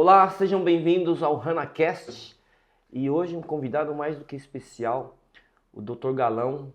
Olá, sejam bem-vindos ao HANAcast e hoje um convidado mais do que especial, o Dr. Galão,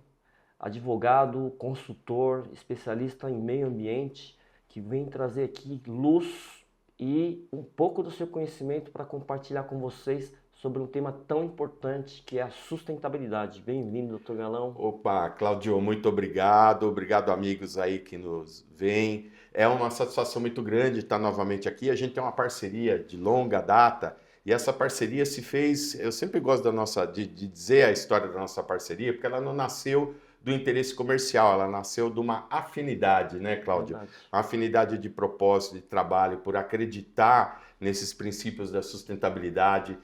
advogado, consultor, especialista em meio ambiente, que vem trazer aqui luz e um pouco do seu conhecimento para compartilhar com vocês sobre um tema tão importante que é a sustentabilidade. Bem-vindo, Dr. Galão. Opa, Claudio, muito obrigado. Obrigado, amigos aí que nos veem. É uma satisfação muito grande estar novamente aqui. A gente tem uma parceria de longa data e essa parceria se fez. Eu sempre gosto de dizer a história da nossa parceria, porque ela não nasceu do interesse comercial, ela nasceu de uma afinidade, né, Cláudio? Verdade. Uma afinidade de propósito, de trabalho, por acreditar nesses princípios da sustentabilidade.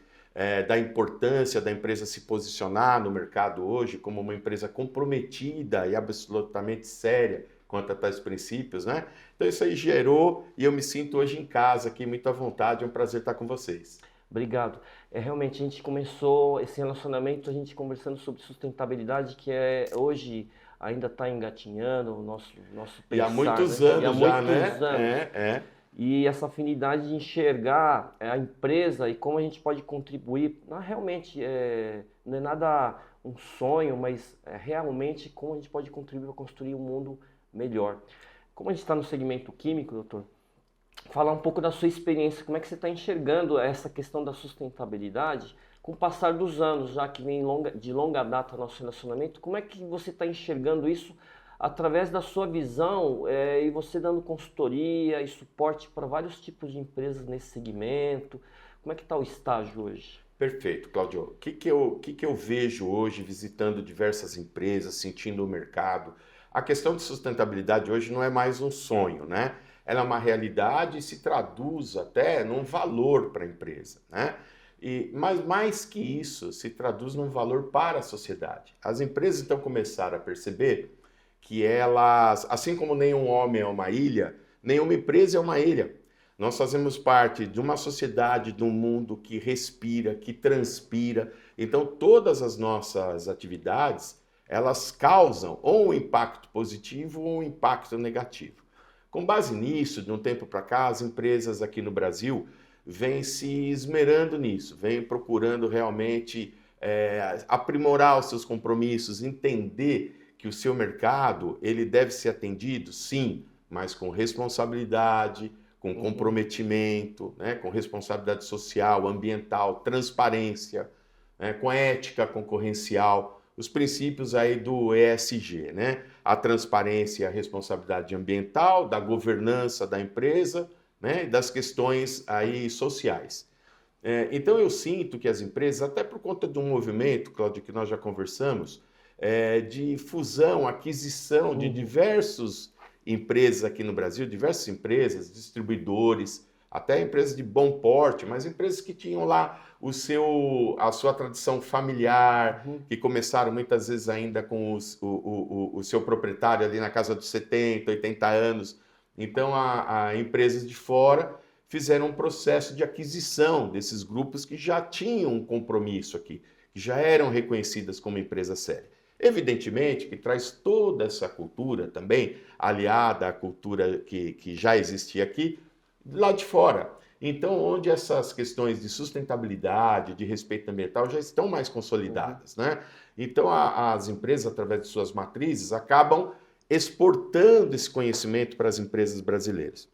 Da importância da empresa se posicionar no mercado hoje como uma empresa comprometida e absolutamente séria quanto a tais princípios, né? Então isso aí gerou e eu me sinto hoje em casa aqui, muito à vontade, é um prazer estar com vocês. Obrigado. Realmente a gente começou esse relacionamento, a gente conversando sobre sustentabilidade, que hoje ainda está engatinhando o nosso E há pensar, muitos né? E há anos já, muitos né? anos. E essa afinidade de enxergar a empresa e como a gente pode contribuir, realmente não é nada um sonho, mas realmente como a gente pode contribuir para construir um mundo melhor. Como a gente está no segmento químico, doutor, falar um pouco da sua experiência, como é que você está enxergando essa questão da sustentabilidade com o passar dos anos, já que vem de longa data nosso relacionamento, como é que você está enxergando isso através da sua visão e você dando consultoria e suporte para vários tipos de empresas nesse segmento, como é que está o estágio hoje? Perfeito, Claudio. O que eu vejo hoje visitando diversas empresas, sentindo o mercado? A questão de sustentabilidade hoje não é mais um sonho, né? Ela é uma realidade e se traduz até num valor para a empresa, né? Mas mais que isso, se traduz num valor para a sociedade. As empresas então começaram a perceber que elas, assim como nenhum homem é uma ilha, nenhuma empresa é uma ilha. Nós fazemos parte de uma sociedade, de um mundo que respira, que transpira. Então, todas as nossas atividades, elas causam ou um impacto positivo ou um impacto negativo. Com base nisso, de um tempo para cá, as empresas aqui no Brasil vêm se esmerando nisso, vêm procurando realmente aprimorar os seus compromissos, entender que o seu mercado ele deve ser atendido, sim, mas com responsabilidade, com comprometimento, né, com responsabilidade social, ambiental, transparência, né, com ética concorrencial, os princípios aí do ESG, né? A transparência e a responsabilidade ambiental, da governança da empresa, né, e das questões aí sociais. Então eu sinto que as empresas, até por conta de um movimento, Cláudio, que nós já conversamos, de fusão, aquisição de diversas empresas aqui no Brasil, diversas empresas, distribuidores, até empresas de bom porte, mas empresas que tinham lá a sua tradição familiar, que começaram muitas vezes ainda com o seu proprietário ali na casa dos 70, 80 anos. Então, empresas de fora fizeram um processo de aquisição desses grupos que já tinham um compromisso aqui, que já eram reconhecidas como empresa séria. Evidentemente que traz toda essa cultura também, aliada à cultura que já existia aqui, lá de fora. Então, onde essas questões de sustentabilidade, de respeito ambiental já estão mais consolidadas, né? Então, as empresas, através de suas matrizes, acabam exportando esse conhecimento para as empresas brasileiras.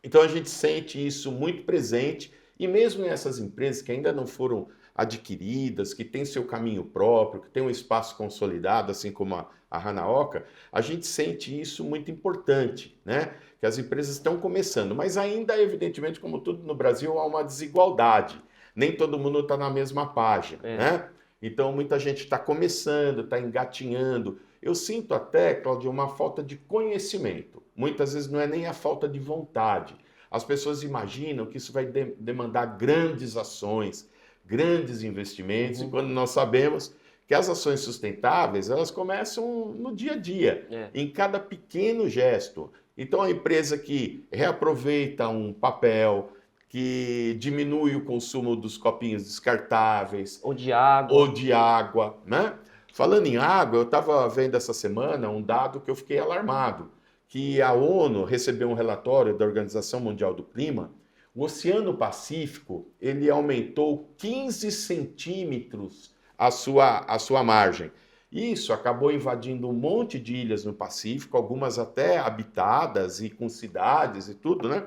Então, a gente sente isso muito presente e mesmo nessas empresas que ainda não foram adquiridas, que têm seu caminho próprio, que têm um espaço consolidado, assim como a Hanaoka, a gente sente isso muito importante, né? Que as empresas estão começando, mas ainda, evidentemente, como tudo no Brasil, há uma desigualdade. Nem todo mundo está na mesma página, né? Então, muita gente está começando, está engatinhando. Eu sinto até, Cláudio, uma falta de conhecimento. Muitas vezes não é nem a falta de vontade. As pessoas imaginam que isso vai demandar grandes ações, grandes investimentos, e quando nós sabemos que as ações sustentáveis, elas começam no dia a dia, em cada pequeno gesto. Então, a empresa que reaproveita um papel, que diminui o consumo dos copinhos descartáveis. Ou de água. Ou de água, né? Falando em água, eu estava vendo essa semana um dado que eu fiquei alarmado, que a ONU recebeu um relatório da Organização Mundial do Clima, O Oceano Pacífico, ele aumentou 15 centímetros a sua margem. Isso acabou invadindo um monte de ilhas no Pacífico, algumas até habitadas e com cidades e tudo, né?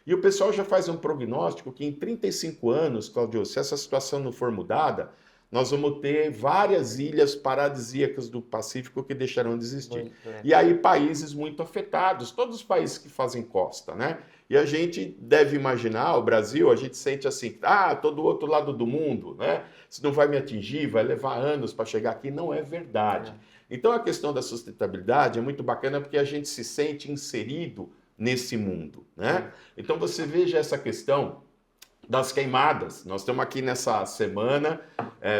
E o pessoal já faz um prognóstico que em 35 anos, Claudio, se essa situação não for mudada, nós vamos ter várias ilhas paradisíacas do Pacífico que deixarão de existir. E aí países muito afetados, todos os países que fazem costa, né? E a gente deve imaginar, o Brasil, a gente sente assim, tô do outro lado do mundo, né? Isso não vai me atingir, vai levar anos para chegar aqui. Não é verdade. Então a questão da sustentabilidade é muito bacana porque a gente se sente inserido nesse mundo, né? Então você veja essa questão das queimadas. Nós estamos aqui nessa semana,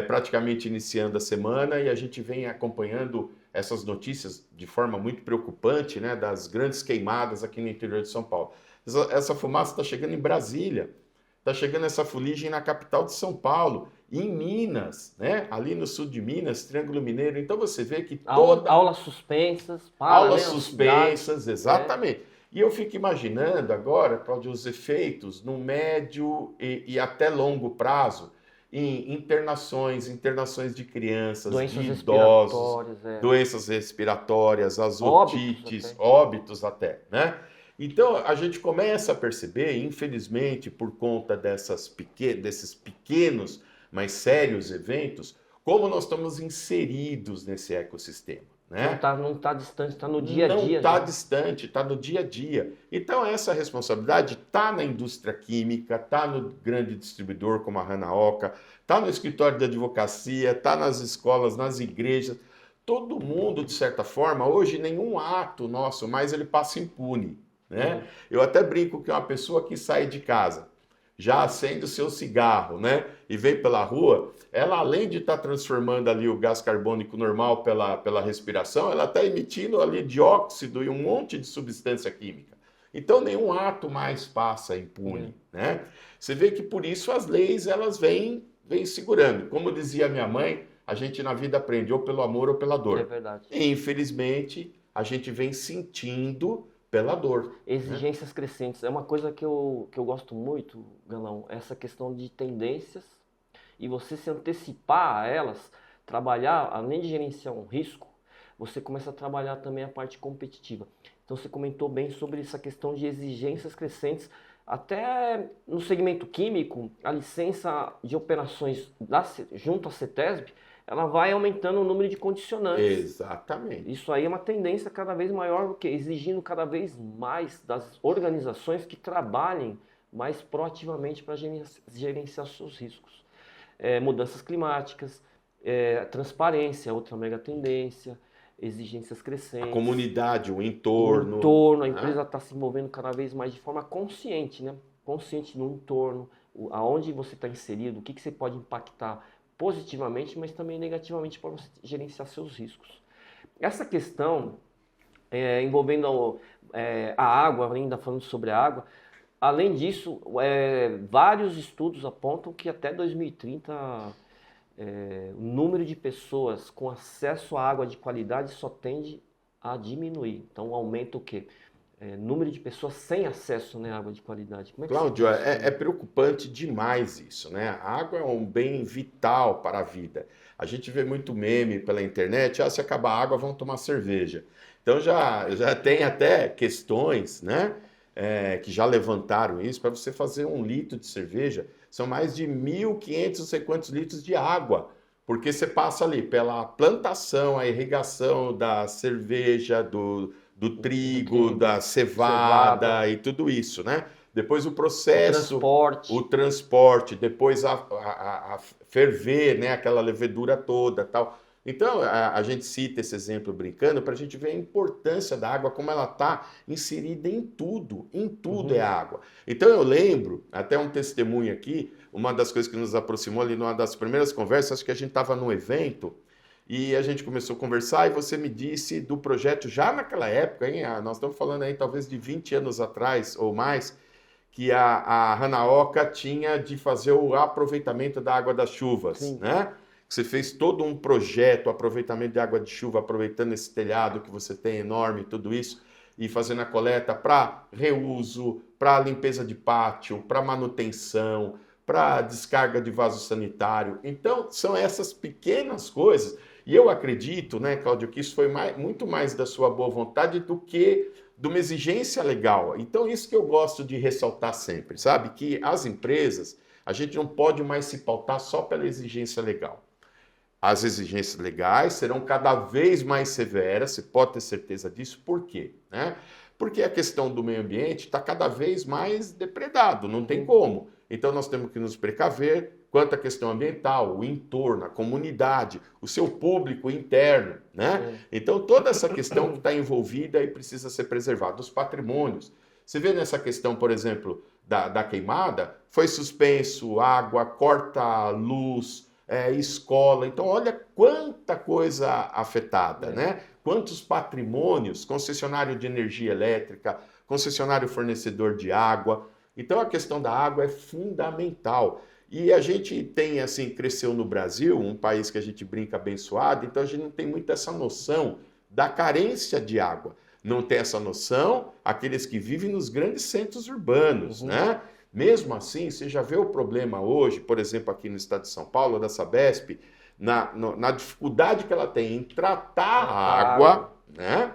praticamente iniciando a semana, e a gente vem acompanhando essas notícias de forma muito preocupante, né, das grandes queimadas aqui no interior de São Paulo. Essa fumaça está chegando em Brasília, está chegando essa fuligem na capital de São Paulo, em Minas, né, ali no sul de Minas, Triângulo Mineiro. Então você vê que aulas suspensas, aulas suspensas, exatamente. E eu fico imaginando agora, Cláudio, os efeitos no médio e até longo prazo em internações de crianças, doenças de idosos, doenças respiratórias, as otites, óbitos até, né? Então a gente começa a perceber, infelizmente, por conta desses pequenos, mas sérios eventos, como nós estamos inseridos nesse ecossistema. Né? Não está distante, está no dia a dia. Não está distante, está no dia a dia. Então essa responsabilidade está na indústria química, está no grande distribuidor como a Hanaoka, está no escritório de advocacia, está nas escolas, nas igrejas. Todo mundo, de certa forma, hoje nenhum ato nosso mais ele passa impune. Né? Eu até brinco que uma pessoa que sai de casa, já acende o seu cigarro, né? E vem pela rua, ela além de estar transformando ali o gás carbônico normal pela respiração, ela está emitindo ali dióxido e um monte de substância química. Então nenhum ato mais passa impune, né? Você vê que por isso as leis elas vêm segurando. Como dizia minha mãe, a gente na vida aprende ou pelo amor ou pela dor. É verdade. E infelizmente a gente vem sentindo pela dor. Exigências crescentes. É uma coisa que eu gosto muito, Galão, essa questão de tendências e você se antecipar a elas, trabalhar, além de gerenciar um risco, você começa a trabalhar também a parte competitiva. Então você comentou bem sobre essa questão de exigências crescentes, até no segmento químico, a licença de operações junto à CETESB, ela vai aumentando o número de condicionantes. Exatamente. Isso aí é uma tendência cada vez maior, exigindo cada vez mais das organizações que trabalhem mais proativamente para gerenciar seus riscos. Mudanças climáticas, transparência, outra mega tendência, exigências crescentes. A comunidade, o entorno. A empresa está se movendo cada vez mais de forma consciente, né? Consciente no entorno, aonde você está inserido, o que você pode impactar positivamente, mas também negativamente para você gerenciar seus riscos. Essa questão envolvendo a água, ainda falando sobre a água, além disso, vários estudos apontam que até 2030 o número de pessoas com acesso à água de qualidade só tende a diminuir. Então aumenta o quê? Número de pessoas sem acesso, né, à água de qualidade. Como é que Cláudio, é preocupante demais isso, né? A água é um bem vital para a vida. A gente vê muito meme pela internet, se acabar a água, vão tomar cerveja. Então já tem até questões, né, que já levantaram isso, para você fazer 1 litro de cerveja, são mais de 1.500 não sei quantos litros de água, porque você passa ali pela plantação, a irrigação da cerveja, do trigo, da cevada e tudo isso, né? Depois o processo, o transporte, depois a ferver, né? Aquela levedura toda, tal. Então a gente cita esse exemplo brincando para a gente ver a importância da água, como ela está inserida em tudo é água. Então eu lembro, até um testemunho aqui, uma das coisas que nos aproximou ali numa das primeiras conversas, acho que a gente estava num evento, e a gente começou a conversar e você me disse do projeto já naquela época, hein? Nós estamos falando aí talvez de 20 anos atrás ou mais, que a Hanaoka tinha de fazer o aproveitamento da água das chuvas, né? Você fez todo um projeto, aproveitamento de água de chuva, aproveitando esse telhado que você tem enorme, tudo isso. e fazendo a coleta para reuso, para limpeza de pátio, para manutenção, para descarga de vaso sanitário. Então, são essas pequenas coisas. E eu acredito, né, Cláudio, que isso foi muito mais da sua boa vontade do que de uma exigência legal. Então, isso que eu gosto de ressaltar sempre, sabe? Que as empresas, a gente não pode mais se pautar só pela exigência legal. As exigências legais serão cada vez mais severas, você pode ter certeza disso. Por quê? Né? Porque a questão do meio ambiente está cada vez mais depredado, não tem como. Então nós temos que nos precaver quanto à questão ambiental, o entorno, a comunidade, o seu público interno, né? Então toda essa questão que está envolvida e precisa ser preservada, os patrimônios. Você vê nessa questão, por exemplo, da queimada, foi suspenso água, corta luz, escola. Então, olha quanta coisa afetada, né? Quantos patrimônios, concessionário de energia elétrica, concessionário fornecedor de água. Então, a questão da água é fundamental. E a gente tem, assim, cresceu no Brasil, um país que a gente brinca abençoado, então a gente não tem muito essa noção da carência de água. Não tem essa noção aqueles que vivem nos grandes centros urbanos, né? Mesmo assim, você já vê o problema hoje, por exemplo, aqui no estado de São Paulo, da Sabesp, na dificuldade que ela tem em tratar a água, né?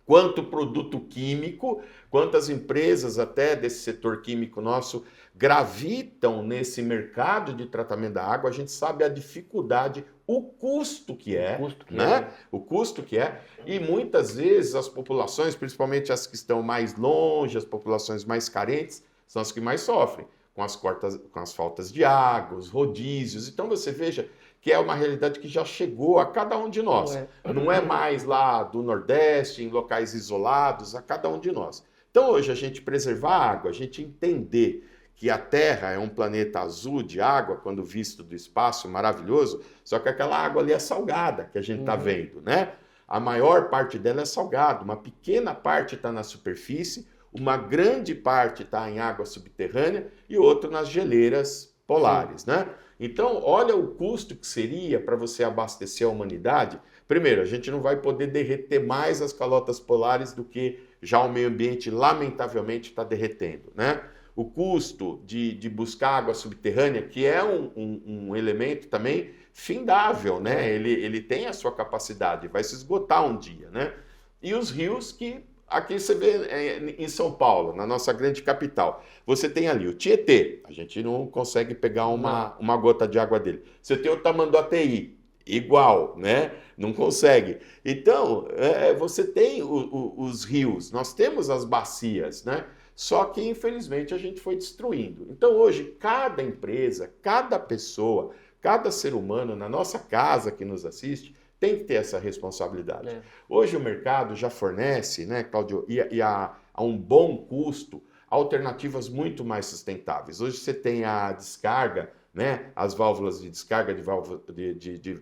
Quanto produto químico, quantas empresas até desse setor químico nosso gravitam nesse mercado de tratamento da água, a gente sabe a dificuldade, o custo que é, né? O custo que é, e muitas vezes as populações, principalmente as que estão mais longe, as populações mais carentes, são as que mais sofrem com as faltas de água, os rodízios. Então você veja que é uma realidade que já chegou a cada um de nós. Não é mais lá do Nordeste, em locais isolados, a cada um de nós. Então hoje a gente preservar a água, a gente entender que a Terra é um planeta azul de água, quando visto do espaço, maravilhoso, só que aquela água ali é salgada, que a gente está vendo, né? A maior parte dela é salgada, uma pequena parte está na superfície, uma grande parte está em água subterrânea e outra nas geleiras polares, né? Então, olha o custo que seria para você abastecer a humanidade. Primeiro, a gente não vai poder derreter mais as calotas polares do que já o meio ambiente, lamentavelmente, está derretendo, né? O custo de buscar água subterrânea, que é um elemento também findável, né? Ele tem a sua capacidade, vai se esgotar um dia, né? E os rios que... Aqui você vê em São Paulo, na nossa grande capital, você tem ali o Tietê, a gente não consegue pegar uma gota de água dele. Você tem o Tamanduateí, igual, né? Não consegue. Então, você tem os rios, nós temos as bacias, né? Só que, infelizmente, a gente foi destruindo. Então, hoje, cada empresa, cada pessoa, cada ser humano na nossa casa que nos assiste, tem que ter essa responsabilidade. Hoje o mercado já fornece, né, Cláudio, a um bom custo, alternativas muito mais sustentáveis. Hoje você tem a descarga, né, as válvulas de descarga de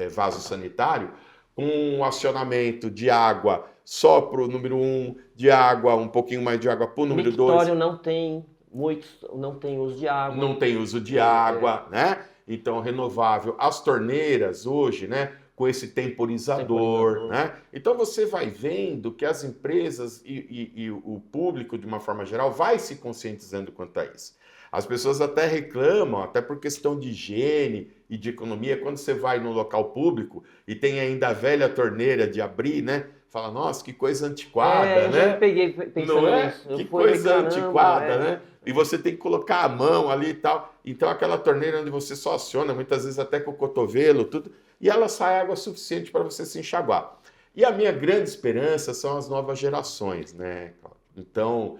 vaso sanitário, com um acionamento de água só para o número 1, de água, um pouquinho mais de água para o número 2. O mictório não tem uso de água. Não tem uso de água, né? Então, renovável. As torneiras hoje, né? Com esse temporizador, né? Então você vai vendo que as empresas e o público, de uma forma geral, vai se conscientizando quanto a isso. As pessoas até reclamam, até por questão de higiene e de economia, quando você vai no local público e tem ainda a velha torneira de abrir, né? Fala, nossa, que coisa antiquada, né? Eu me peguei pensando nisso. Que coisa antiquada, né? E você tem que colocar a mão ali e tal. Então aquela torneira onde você só aciona, muitas vezes até com o cotovelo, tudo, e ela sai água suficiente para você se enxaguar. E a minha grande esperança são as novas gerações, né? Então,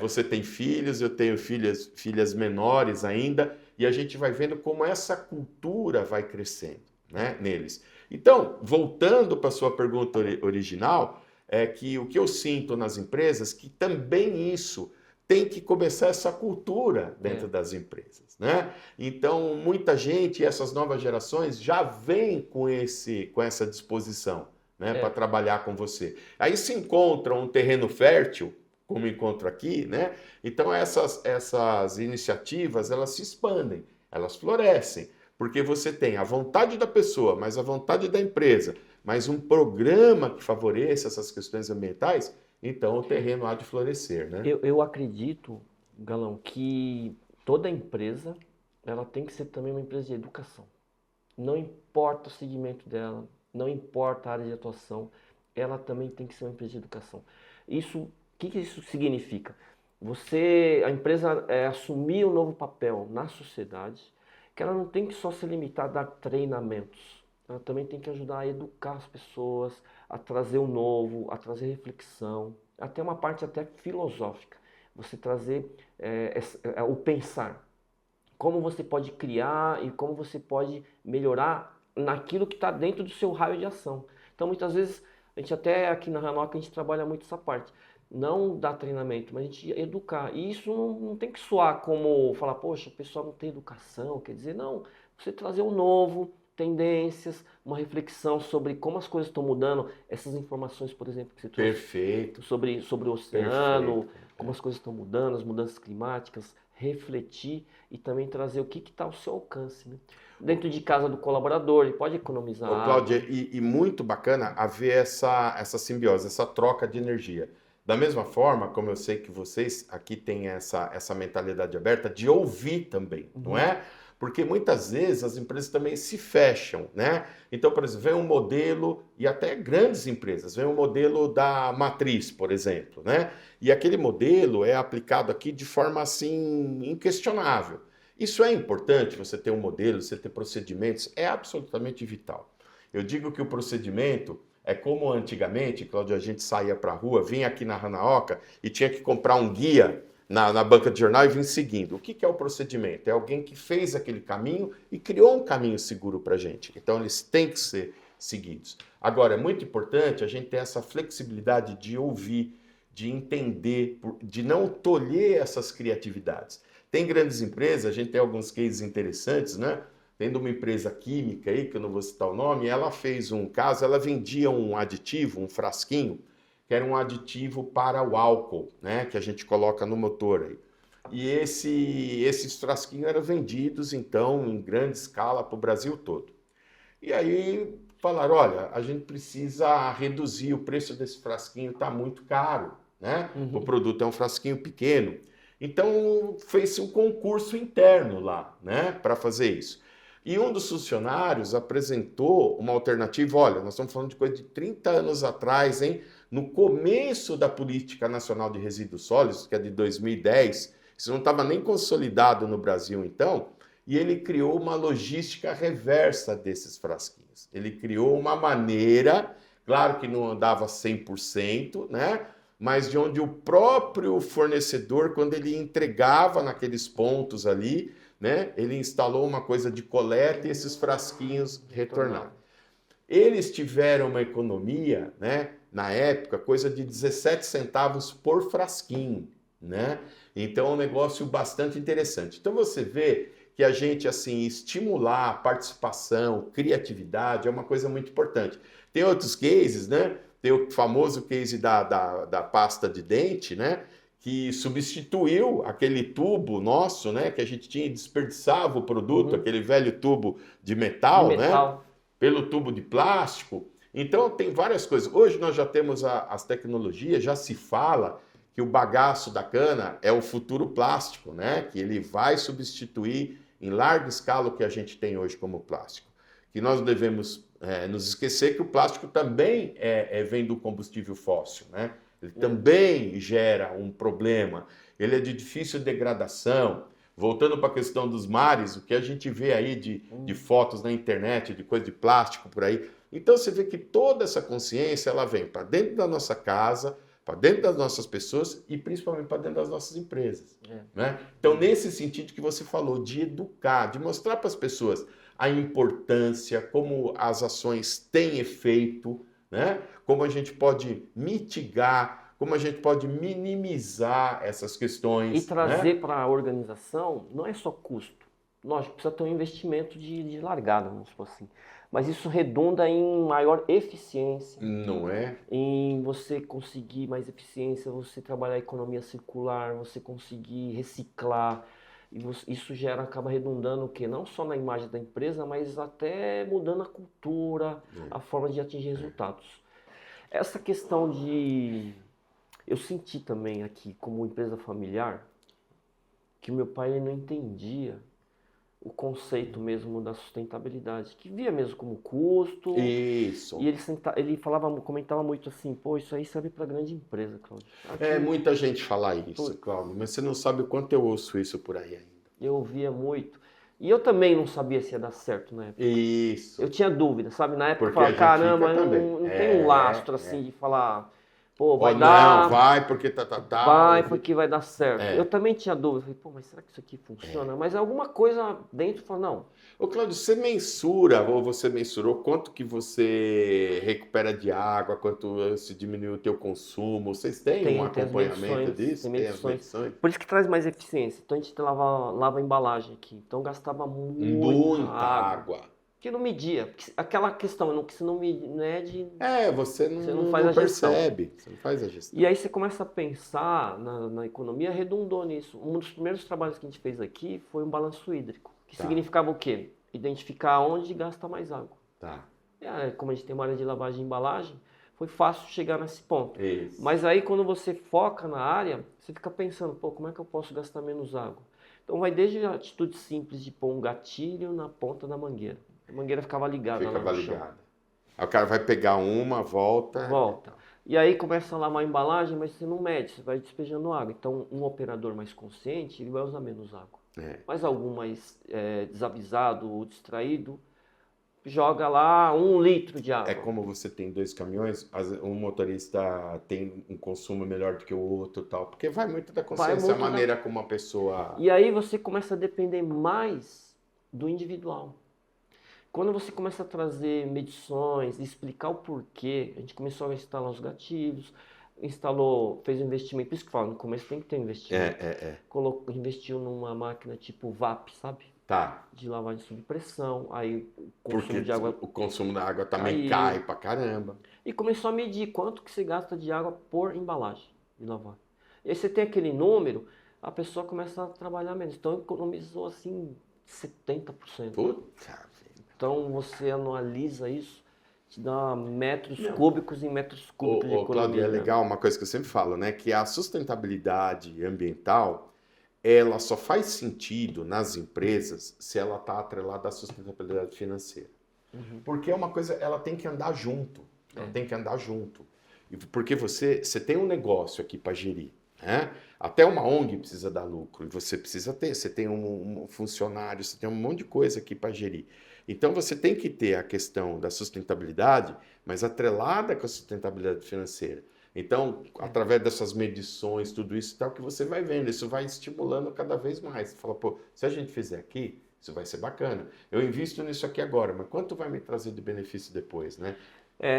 você tem filhos, eu tenho filhas menores ainda, e a gente vai vendo como essa cultura vai crescendo, né, neles. Então, voltando para a sua pergunta original, é que o que eu sinto nas empresas, que também isso tem que começar essa cultura dentro das empresas, né? Então, muita gente, essas novas gerações, já vem com essa disposição, né, para trabalhar com você. Aí se encontra um terreno fértil, como encontro aqui, né? Então, essas iniciativas, elas se expandem, elas florescem, porque você tem a vontade da pessoa, mas a vontade da empresa, mas um programa que favoreça essas questões ambientais, então o terreno há de florescer, né? Eu acredito, Galão, que toda empresa ela tem que ser também uma empresa de educação. Não importa o segmento dela, não importa a área de atuação, ela também tem que ser uma empresa de educação. Isso, o que isso significa? A empresa assumir um novo papel na sociedade, que ela não tem que só se limitar a dar treinamentos. Ela também tem que ajudar a educar as pessoas, a trazer o novo, a trazer reflexão, até uma parte até filosófica. Você trazer o pensar. Como você pode criar e como você pode melhorar naquilo que está dentro do seu raio de ação. Então, muitas vezes, a gente até aqui na Hanoka, a gente trabalha muito essa parte. Não dar treinamento, mas a gente educar. E isso não tem que soar como falar, poxa, o pessoal não tem educação. Quer dizer, não. Você trazer o novo, tendências, uma reflexão sobre como as coisas estão mudando. Essas informações, por exemplo, que você trouxe. Perfeito. Sobre o oceano, Perfeito. como as coisas estão mudando, as mudanças climáticas, refletir e também trazer o que está ao seu alcance, né? Dentro de casa do colaborador, ele pode economizar Ô, água. Cláudia, e muito bacana haver essa simbiose, essa troca de energia. Da mesma forma, como eu sei que vocês aqui têm essa mentalidade aberta de ouvir também, não é? Porque muitas vezes as empresas também se fecham, né? Então, por exemplo, vem um modelo, e até grandes empresas, vem um modelo da matriz, por exemplo, né? E aquele modelo é aplicado aqui de forma assim inquestionável. Isso é importante, você ter um modelo, você ter procedimentos, é absolutamente vital. Eu digo que o procedimento é como antigamente, Cláudio, a gente saía para a rua, vinha aqui na Hanaoka e tinha que comprar um guia na banca de jornal e vir seguindo. O que é o procedimento? É alguém que fez aquele caminho e criou um caminho seguro para a gente. Então, eles têm que ser seguidos. Agora, é muito importante a gente ter essa flexibilidade de ouvir, de entender, de não tolher essas criatividades. Tem grandes empresas, a gente tem alguns cases interessantes, né? Tendo uma empresa química aí, que eu não vou citar o nome, ela fez um caso, ela vendia um aditivo, um frasquinho, que era um aditivo para o álcool, né? Que a gente coloca no motor aí. E esses frasquinhos eram vendidos, então, em grande escala para o Brasil todo. E aí falaram, olha, a gente precisa reduzir o preço desse frasquinho, está muito caro, né? O produto é um frasquinho pequeno. Então fez-se um concurso interno lá, né, para fazer isso. E um dos funcionários apresentou uma alternativa, olha, nós estamos falando de coisa de 30 anos atrás, hein? No começo da Política Nacional de Resíduos Sólidos, que é de 2010, isso não estava nem consolidado no Brasil então, e ele criou uma logística reversa desses frasquinhos. Ele criou uma maneira, claro que não andava 100%, né? Mas de onde o próprio fornecedor, quando ele entregava naqueles pontos ali, né? Ele instalou uma coisa de coleta e esses frasquinhos retornaram. Eles tiveram uma economia, né? Na época, coisa de 17 centavos por frasquinho, né? Então, é um negócio bastante interessante. Então, você vê que a gente, assim, estimular a participação, criatividade é uma coisa muito importante. Tem outros cases, né? Tem o famoso case da pasta de dente, né? Que substituiu aquele tubo nosso, né? Que a gente tinha e desperdiçava o produto, aquele velho tubo de metal, né? Pelo tubo de plástico. Então, tem várias coisas. Hoje nós já temos as tecnologias, já se fala que o bagaço da cana é o futuro plástico, né? Que ele vai substituir em larga escala o que a gente tem hoje como plástico. Que nós devemos nos esquecer que o plástico também vem do combustível fóssil, né? Ele também gera um problema, ele é de difícil degradação. Voltando para a questão dos mares, o que a gente vê aí de fotos na internet, de coisa de plástico por aí. Então você vê que toda essa consciência ela vem para dentro da nossa casa, para dentro das nossas pessoas e principalmente para dentro das nossas empresas. Né? Então, nesse sentido que você falou, de educar, de mostrar para as pessoas a importância, como as ações têm efeito, né? Como a gente pode mitigar, como a gente pode minimizar essas questões. E trazer para a organização não é só custo. Lógico, precisa ter um investimento de largada, vamos supor assim. Mas isso redunda em maior eficiência. Não é? Em você conseguir mais eficiência, você trabalhar a economia circular, você conseguir reciclar. E isso acaba redundando o quê? Não só na imagem da empresa, mas até mudando a cultura, a forma de atingir resultados. Essa questão Eu senti também aqui, como empresa familiar, que o meu pai ele não entendia o conceito mesmo da sustentabilidade, que via mesmo como custo, Isso. e ele comentava muito assim, pô, isso aí serve para grande empresa, Cláudio. É, Aqui, muita gente fala pô, isso, Cláudio, mas você não sabe o quanto eu ouço isso por aí ainda. eu ouvia muito. E eu também não sabia se ia dar certo na época. Eu Isso. tinha dúvida, sabe? Na época eu Porque a falava, gente fica caramba, também. não tem um lastro assim de falar, pô, Ou vai não, dar, vai porque tá. vai porque vai dar certo. Eu É. também tinha dúvida, falei, pô, mas será que isso aqui funciona? Mas alguma coisa dentro falou, não, Ô, Cláudio, você mensura, ou você mensurou quanto que você recupera de água, quanto se diminui o teu consumo? Vocês têm um tem as acompanhamento medições, disso? tem Tem as medições. medições? Por isso que traz mais eficiência. Então a gente lava a embalagem aqui. Então gastava muita Muita água. água. Que não media. Porque aquela questão, que se não mede, É, você você não não, faz não a gestão. percebe, você não faz a gestão. E aí você começa a pensar na economia, redundou nisso. Um dos primeiros trabalhos que a gente fez aqui foi um balanço hídrico, que Tá. significava o quê? Identificar onde gasta mais água. Tá. E aí, como a gente tem uma área de lavagem e embalagem, foi fácil chegar nesse ponto. Isso. Mas aí quando você foca na área, você fica pensando, pô, como é que eu posso gastar menos água? Então vai desde a atitude simples de pôr um gatilho na ponta da mangueira. A mangueira ficava ligada lá Ficava no chão. ligada. Aí o cara vai pegar uma, volta. Volta. E aí começa a lavar a embalagem, mas você não mede, você vai despejando água. Então, um operador mais consciente, ele vai usar menos água. Mas algum mais desavisado ou distraído, joga lá 1 litro de água. É como você tem 2 caminhões, um motorista tem um consumo melhor do que o outro, tal, porque vai muito da consciência, a maneira como a pessoa. E aí você começa a depender mais do individual. Quando você começa a trazer medições, explicar o porquê, a gente começou a instalar os gatilhos, fez um investimento, por isso que eu falo, no começo tem que ter um investimento. Investiu numa máquina tipo VAP, sabe? Tá. De lavagem sob pressão, aí Porque de água o consumo da água também cai pra caramba. E começou a medir quanto que você gasta de água por embalagem de lavar. E aí você tem aquele número, a pessoa começa a trabalhar menos. Então economizou assim 70%. Puta vida. Então você analisa isso, te dá metros cúbicos em metros cúbicos de economia. Cláudio, é legal uma coisa que eu sempre falo, né? Que a sustentabilidade ambiental, ela só faz sentido nas empresas se ela está atrelada à sustentabilidade financeira. Porque é uma coisa, ela tem que andar junto. Ela tem que andar junto. Porque você tem um negócio aqui para gerir. Né? Até uma ONG precisa dar lucro. E você precisa ter. Você tem um funcionário, você tem um monte de coisa aqui para gerir. Então você tem que ter a questão da sustentabilidade, mas atrelada com a sustentabilidade financeira. Então, através dessas medições, tudo isso tal, que você vai vendo, isso vai estimulando cada vez mais. Você fala, pô, se a gente fizer aqui, isso vai ser bacana. Eu invisto nisso aqui agora, mas quanto vai me trazer de benefício depois, né?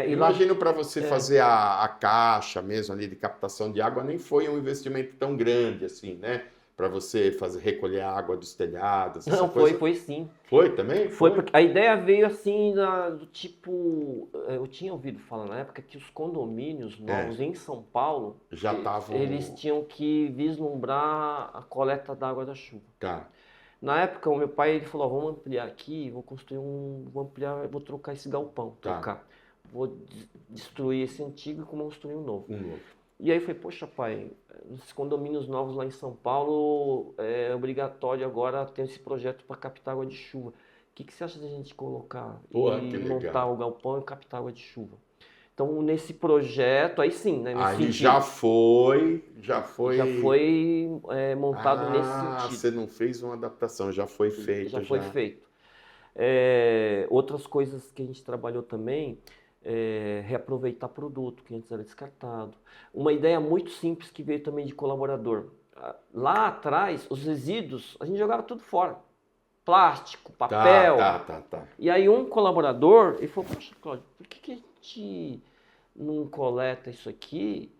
Imagino para você fazer a caixa mesmo ali de captação de água, nem foi um investimento tão grande assim, né? Para você recolher a água dos telhados. Não, foi sim. Foi também? Foi porque a ideia veio assim do tipo, eu tinha ouvido falar na época que os condomínios novos em São Paulo já estavam. Eles tinham que vislumbrar a coleta da água da chuva. Tá. Na época, o meu pai ele falou: vamos ampliar aqui, vou trocar esse galpão, vou destruir esse antigo e construir um novo. E aí eu falei, poxa pai, nos condomínios novos lá em São Paulo é obrigatório agora ter esse projeto para captar água de chuva. O que você acha de a gente colocar e montar o galpão e captar água de chuva? Então nesse projeto, aí sim, né? Aí já foi montado nesse sentido. Você não fez uma adaptação, já foi feito. Já foi feito. Outras coisas que a gente trabalhou também, reaproveitar produto que antes era descartado. Uma ideia muito simples que veio também de colaborador. Lá atrás, os resíduos, a gente jogava tudo fora. Plástico, papel. Tá. E aí um colaborador, ele falou, poxa, Cláudio, por que a gente não coleta isso aqui?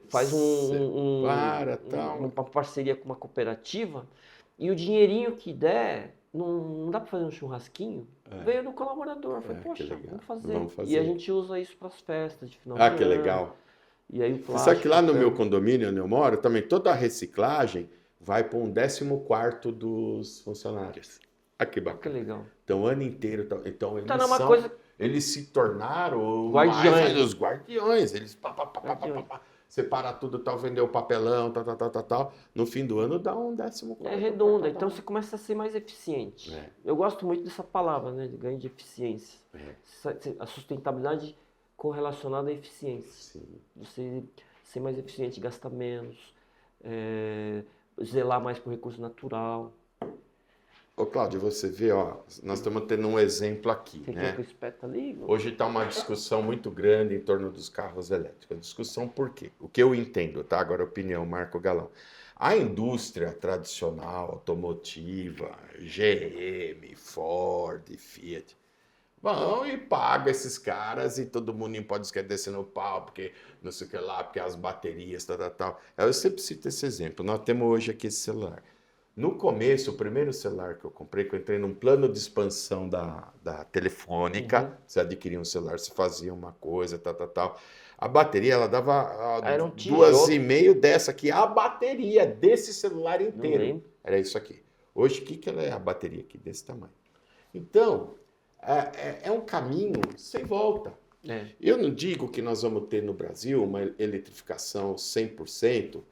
Faz uma parceria com uma cooperativa e o dinheirinho que der, não dá para fazer um churrasquinho? Veio do colaborador. Falei, poxa, vamos fazer. E a gente usa isso para as festas de final de ano. Que legal. E aí o plástico, sabe que lá no meu condomínio, onde eu moro, também toda a reciclagem vai para 14º dos funcionários. Que bacana. Que legal. Então, o ano inteiro. Então, eles se tornaram guardiões. os guardiões. Eles separa tudo, tal, vender o papelão, tal. No fim do ano dá um 14º. É redonda, então você começa a ser mais eficiente. É. Eu gosto muito dessa palavra, né, de ganho de eficiência. A sustentabilidade correlacionada à eficiência. Sim. Você ser mais eficiente, gastar menos, zelar mais por recurso natural. Ô, Cláudio, você vê, ó, nós estamos tendo um exemplo aqui, Você quer né? que eu espeta ali? Hoje está uma discussão muito grande em torno dos carros elétricos. A discussão por quê? O que eu entendo, tá? Agora, opinião, Marco Galão. A indústria tradicional, automotiva, GM, Ford, Fiat, vão e pagam esses caras e todo mundo pode descer no pau, porque não sei o que lá, porque as baterias, tal. Eu sempre cito esse exemplo. Nós temos hoje aqui esse celular. No começo, o primeiro celular que eu comprei, que eu entrei num plano de expansão da Telefônica, você adquiria um celular, você fazia uma coisa, tal. A bateria, ela dava Era um 2,5 dessa aqui, a bateria desse celular inteiro. lembro. Era isso aqui. Hoje, o que ela é a bateria aqui desse tamanho? Então, é um caminho sem volta. Eu não digo que nós vamos ter no Brasil uma eletrificação 100%,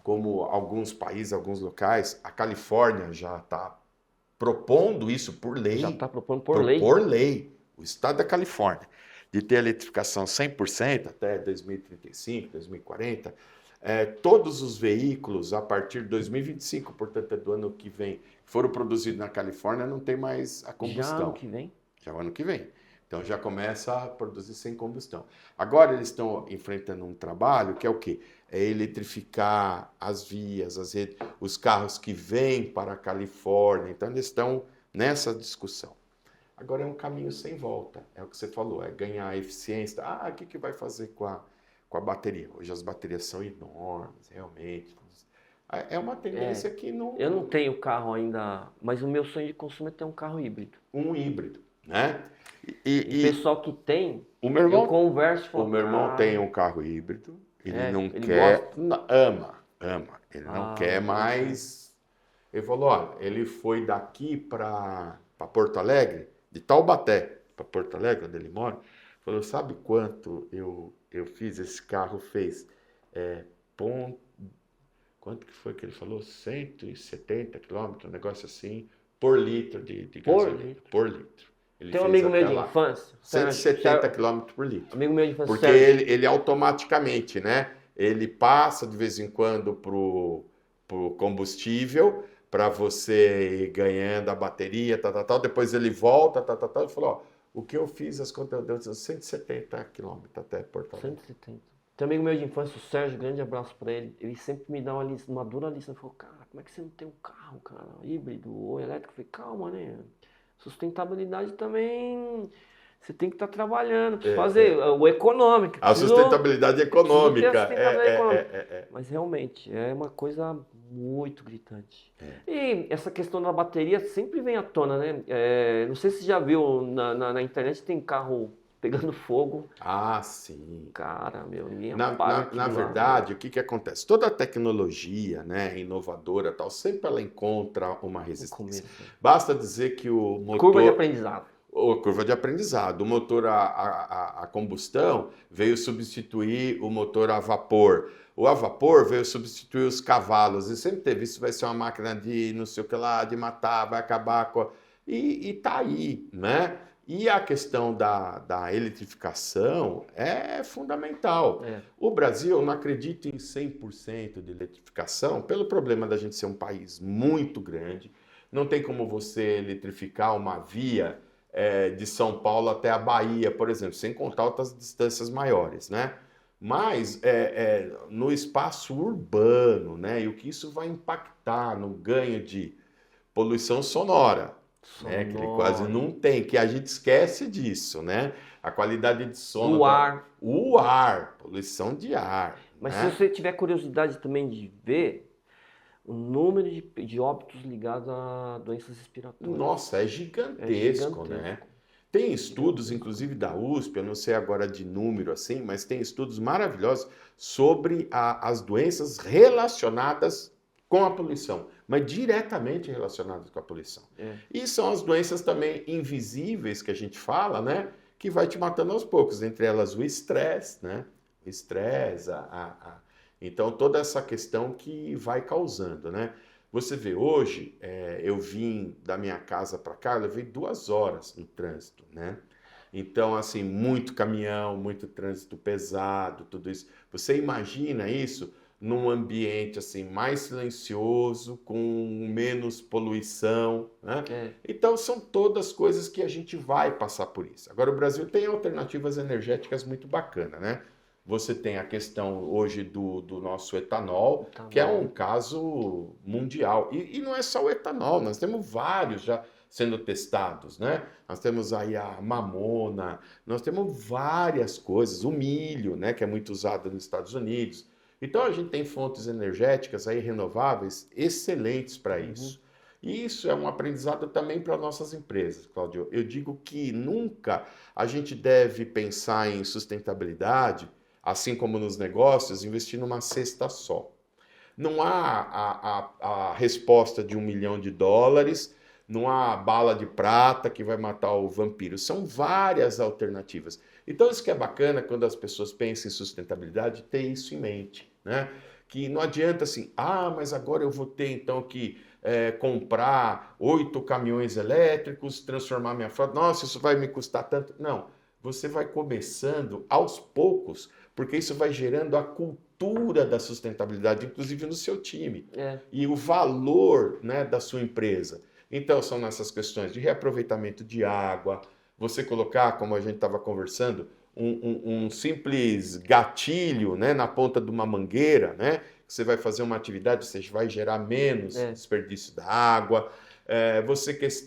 como alguns países, alguns locais. A Califórnia já está propondo isso por lei. Já está propondo por lei. Por lei. O estado da Califórnia, de ter eletrificação 100% até 2035, 2040. Todos os veículos, a partir de 2025, portanto, é do ano que vem, que foram produzidos na Califórnia, não tem mais a combustão. Já ano que vem? Já o ano que vem. Então já começa a produzir sem combustão. Agora eles estão enfrentando um trabalho que é o quê? É eletrificar as vias, as redes, os carros que vêm para a Califórnia. Então eles estão nessa discussão. Agora é um caminho sem volta. É o que você falou, é ganhar eficiência. O que vai fazer com a bateria? Hoje as baterias são enormes, realmente. É uma tendência que não... Eu não tenho carro ainda, mas o meu sonho de consumo é ter um carro híbrido. Um híbrido, né? E o pessoal que tem, o meu irmão, eu converso e falo, o meu irmão tem um carro híbrido, ele não ele quer, ama, ele não quer entendi. mais. Ele falou, olha, ele foi daqui para Porto Alegre, de Taubaté para Porto Alegre, onde ele mora, falou, sabe quanto eu fiz, esse carro fez? Quanto que foi que ele falou? 170 quilômetros, um negócio assim, por litro de gasolina. Por litro. Tem um amigo meu de infância. 170 km por litro. Amigo meu de infância. Porque ele automaticamente, né? Ele passa de vez em quando pro combustível para você ir ganhando a bateria, tal. Depois ele volta, tal. Ele falou, ó, o que eu fiz, as contas deu 170 km até Porto Alegre. 170. Tem um amigo meu de infância, o Sérgio, grande abraço para ele. Ele sempre me dá uma dura lista. Ele falou, cara, como é que você não tem um carro, cara, híbrido ou elétrico? Eu falei, calma, né? Sustentabilidade também, você tem que estar trabalhando, precisa fazer o econômico. A sustentabilidade econômica. Mas realmente, é uma coisa muito gritante. E essa questão da bateria sempre vem à tona, né? Não sei se você já viu, na internet tem carro pegando fogo. Sim. Cara, ninguém apaga na verdade, o que acontece? Toda a tecnologia, né, inovadora, tal, sempre ela encontra uma resistência. Basta dizer que o motor... Curva de aprendizado. Curva de aprendizado. O motor a combustão veio substituir o motor a vapor. O a vapor veio substituir os cavalos. E sempre teve, isso vai ser uma máquina de não sei o que lá, de matar, vai acabar com... E tá aí, né? E a questão da eletrificação é fundamental. O Brasil não acredita em 100% de eletrificação pelo problema da gente ser um país muito grande. Não tem como você eletrificar uma via de São Paulo até a Bahia, por exemplo, sem contar outras distâncias maiores, né? Mas no espaço urbano, né? E o que isso vai impactar no ganho de poluição sonora. Né, que ele quase não tem, que a gente esquece disso, né? A qualidade de sono. O ar, poluição de ar. Mas né? Se você tiver curiosidade também de ver o número de óbitos ligados a doenças respiratórias. Nossa, é gigantesco, né? Tem estudos, inclusive da USP, eu não sei agora de número assim, mas tem estudos maravilhosos sobre as doenças relacionadas com a poluição, mas diretamente relacionadas com a poluição. E são as doenças também invisíveis que a gente fala, né? Que vai te matando aos poucos, entre elas o estresse, né? o estresse, então toda essa questão que vai causando, né? Você vê, hoje, eu vim da minha casa para cá, eu levei 2 horas no trânsito, né? Então, assim, muito caminhão, muito trânsito pesado, tudo isso. Você imagina isso num ambiente, assim, mais silencioso, com menos poluição, né? Então, são todas coisas que a gente vai passar por isso. Agora, o Brasil tem alternativas energéticas muito bacanas, né? Você tem a questão hoje do nosso etanol, que é um caso mundial. E não é só o etanol, nós temos vários já sendo testados, né? Nós temos aí a mamona, nós temos várias coisas, o milho, né, que é muito usado nos Estados Unidos. Então a gente tem fontes energéticas aí renováveis excelentes para isso. E isso é um aprendizado também para nossas empresas, Cláudio. Eu digo que nunca a gente deve pensar em sustentabilidade, assim como nos negócios, investir numa cesta só. Não há a resposta de $1 milhão, não há bala de prata que vai matar o vampiro. São várias alternativas. Então isso que é bacana quando as pessoas pensam em sustentabilidade, ter isso em mente, né? Que não adianta assim, mas agora eu vou ter então que comprar 8 caminhões elétricos, transformar minha frota, nossa, isso vai me custar tanto. Não, você vai começando aos poucos, porque isso vai gerando a cultura da sustentabilidade, inclusive no seu time, e o valor, né, da sua empresa. Então, são nessas questões de reaproveitamento de água, você colocar, como a gente estava conversando, um simples gatilho, né, na ponta de uma mangueira, né, que você vai fazer uma atividade, você vai gerar menos desperdício da água.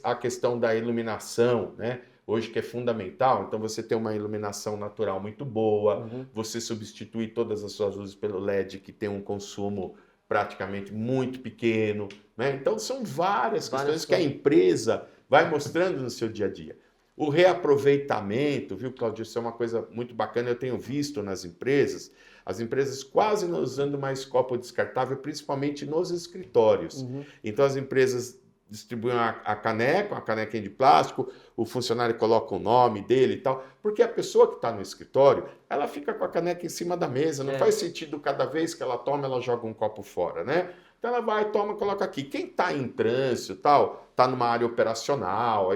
A questão da iluminação, né, hoje que é fundamental, então você tem uma iluminação natural muito boa, você substitui todas as suas luzes pelo LED, que tem um consumo praticamente muito pequeno, né? Então são várias questões que a empresa vai mostrando no seu dia a dia. O reaproveitamento, viu, Cláudio, isso é uma coisa muito bacana, eu tenho visto nas empresas, as empresas quase não usando mais copo descartável, principalmente nos escritórios. Então as empresas distribuem a canequinha de plástico, o funcionário coloca o nome dele e tal, porque a pessoa que está no escritório, ela fica com a caneca em cima da mesa, não faz sentido cada vez que ela toma, ela joga um copo fora, né? Então ela vai, toma, coloca aqui. Quem está em trânsito, tal, está numa área operacional,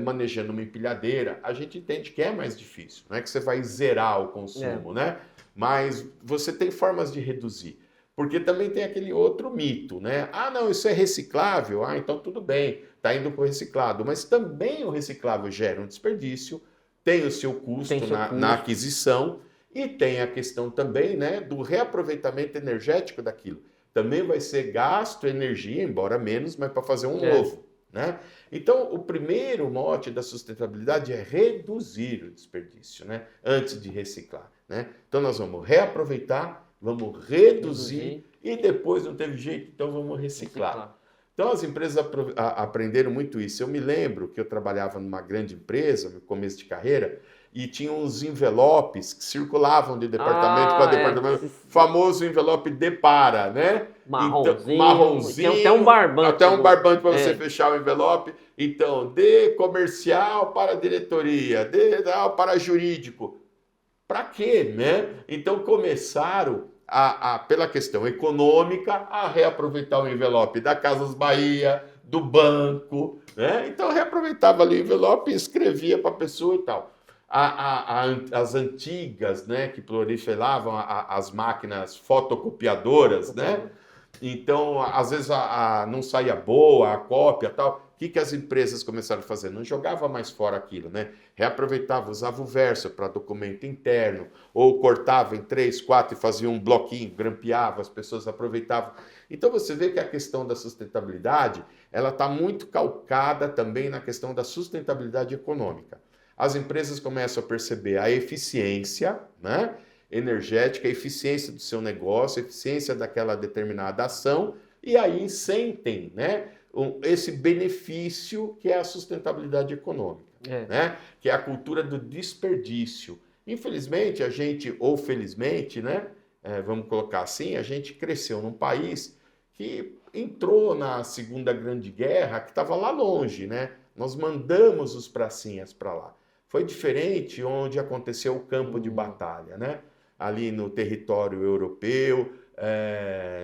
manejando uma empilhadeira, a gente entende que é mais difícil, não é que você vai zerar o consumo, né? Mas você tem formas de reduzir. Porque também tem aquele outro mito, né? Não, isso é reciclável. Então tudo bem, está indo para o reciclado. Mas também o reciclável gera um desperdício, tem o seu custo na aquisição e tem a questão também, né, do reaproveitamento energético daquilo. Também vai ser gasto energia, embora menos, mas para fazer um novo, né? Então, o primeiro mote da sustentabilidade é reduzir o desperdício, né, antes de reciclar, né? Então nós vamos reaproveitar, vamos reduzir e depois não teve jeito, então vamos reciclar. Então as empresas aprenderam muito isso. Eu me lembro que eu trabalhava numa grande empresa, no começo de carreira, e tinha uns envelopes que circulavam de departamento para departamento, famoso envelope Depara, né? Marronzinho, marronzinho, tem até um barbante. Até um barbante para você fechar o envelope. Então, de comercial para diretoria, para jurídico. Para quê, né? Então começaram pela questão econômica, a reaproveitar o envelope da Casas Bahia, do banco, né? Então reaproveitava ali o envelope e escrevia para a pessoa e tal. As antigas, né, que proliferavam as máquinas fotocopiadoras, né? Então, às vezes não saía boa a cópia e tal. O que as empresas começaram a fazer? Não jogava mais fora aquilo, né? Reaproveitava, usava o verso para documento interno, ou cortava em 3, 4 e fazia um bloquinho, grampeava, as pessoas aproveitavam. Então você vê que a questão da sustentabilidade, ela está muito calcada também na questão da sustentabilidade econômica. As empresas começam a perceber a eficiência, né, energética, a eficiência do seu negócio, a eficiência daquela determinada ação, e aí sentem, né, esse benefício que é a sustentabilidade econômica, né, que é a cultura do desperdício. Infelizmente, a gente, ou felizmente, né, vamos colocar assim, a gente cresceu num país que entrou na Segunda Grande Guerra, que estava lá longe, né? Nós mandamos os pracinhas para lá. Foi diferente onde aconteceu o campo de batalha, né? ali no território europeu,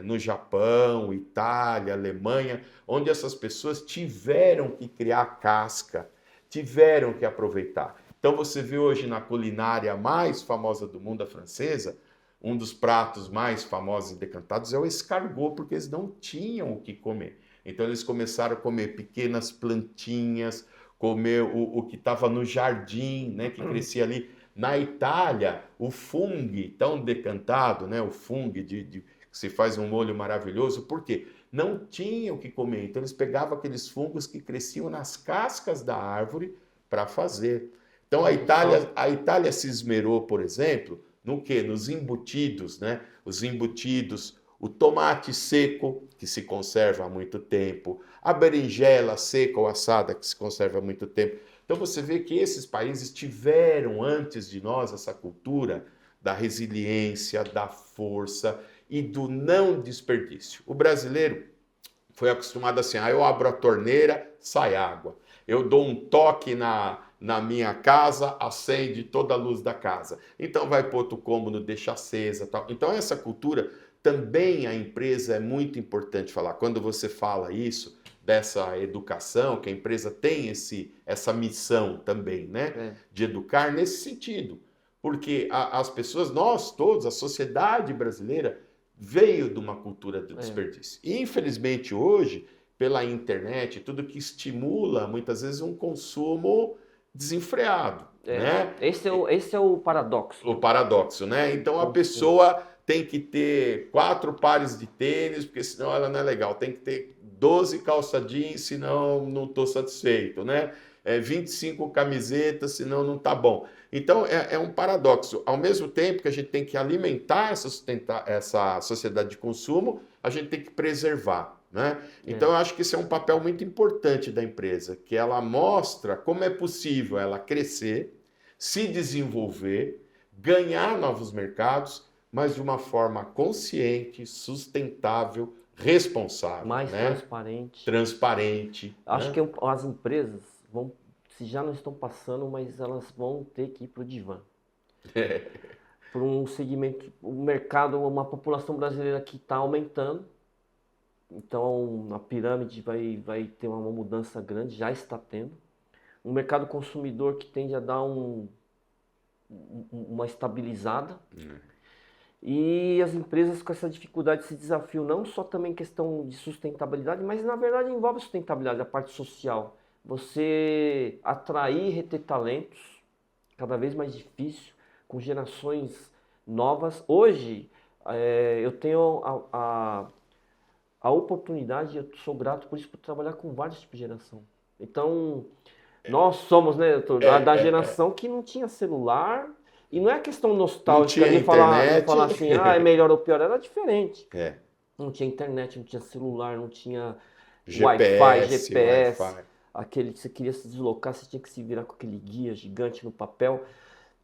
no Japão, Itália, Alemanha, onde essas pessoas tiveram que criar casca, tiveram que aproveitar. Então você vê hoje na culinária mais famosa do mundo, a francesa, um dos pratos mais famosos e decantados é o escargot, porque eles não tinham o que comer. Então eles começaram a comer pequenas plantinhas, comer o que estava no jardim, né, que crescia ali. Na Itália, o fungo tão decantado, né, o fungo que se faz um molho maravilhoso, por quê? Não tinham o que comer. Então eles pegavam aqueles fungos que cresciam nas cascas da árvore para fazer. Então a Itália se esmerou, por exemplo, no quê? Nos embutidos, né? Os embutidos, o tomate seco, que se conserva há muito tempo, a berinjela seca ou assada, que se conserva há muito tempo. Então você vê que esses países tiveram antes de nós essa cultura da resiliência, da força e do não desperdício. O brasileiro foi acostumado assim, eu abro a torneira, sai água. Eu dou um toque na minha casa, acende toda a luz da casa. Então vai para outro cômodo, deixa acesa, tal. Então essa cultura também a empresa é muito importante falar. Quando você fala isso, dessa educação, que a empresa tem essa missão também, né? De educar nesse sentido. Porque as pessoas, nós todos, a sociedade brasileira veio de uma cultura do desperdício. E infelizmente hoje, pela internet, tudo que estimula muitas vezes um consumo desenfreado, né? Esse é o paradoxo. O paradoxo, né? Então a pessoa tem que ter 4 pares de tênis, porque senão ela não é legal. Tem que ter 12 calça jeans, senão não estou satisfeito, né? 25 camisetas, senão não está bom. Então é um paradoxo. Ao mesmo tempo que a gente tem que alimentar essa sociedade de consumo, a gente tem que preservar, né? Então eu acho que esse é um papel muito importante da empresa, que ela mostra como é possível ela crescer, se desenvolver, ganhar novos mercados, mas de uma forma consciente, sustentável, responsável. Mais né? transparente. Acho né? que as empresas vão, se já não estão passando, mas elas vão ter que ir para o divã. Por um segmento, o mercado, uma população brasileira que está aumentando. Então a pirâmide vai ter uma mudança grande, já está tendo. Um mercado consumidor que tende a dar uma estabilizada. E as empresas com essa dificuldade, esse desafio, não só também questão de sustentabilidade, mas na verdade envolve sustentabilidade, a parte social. Você atrair e reter talentos, cada vez mais difícil, com gerações novas. Hoje, eu tenho a oportunidade, eu sou grato por isso, por trabalhar com vários tipos de geração. Então, nós somos, né, doutor, da geração que não tinha celular. E não é questão nostálgica de falar assim, é melhor ou pior, era diferente. Não tinha internet, não tinha celular, não tinha GPS. Aquele que você queria se deslocar, você tinha que se virar com aquele guia gigante no papel.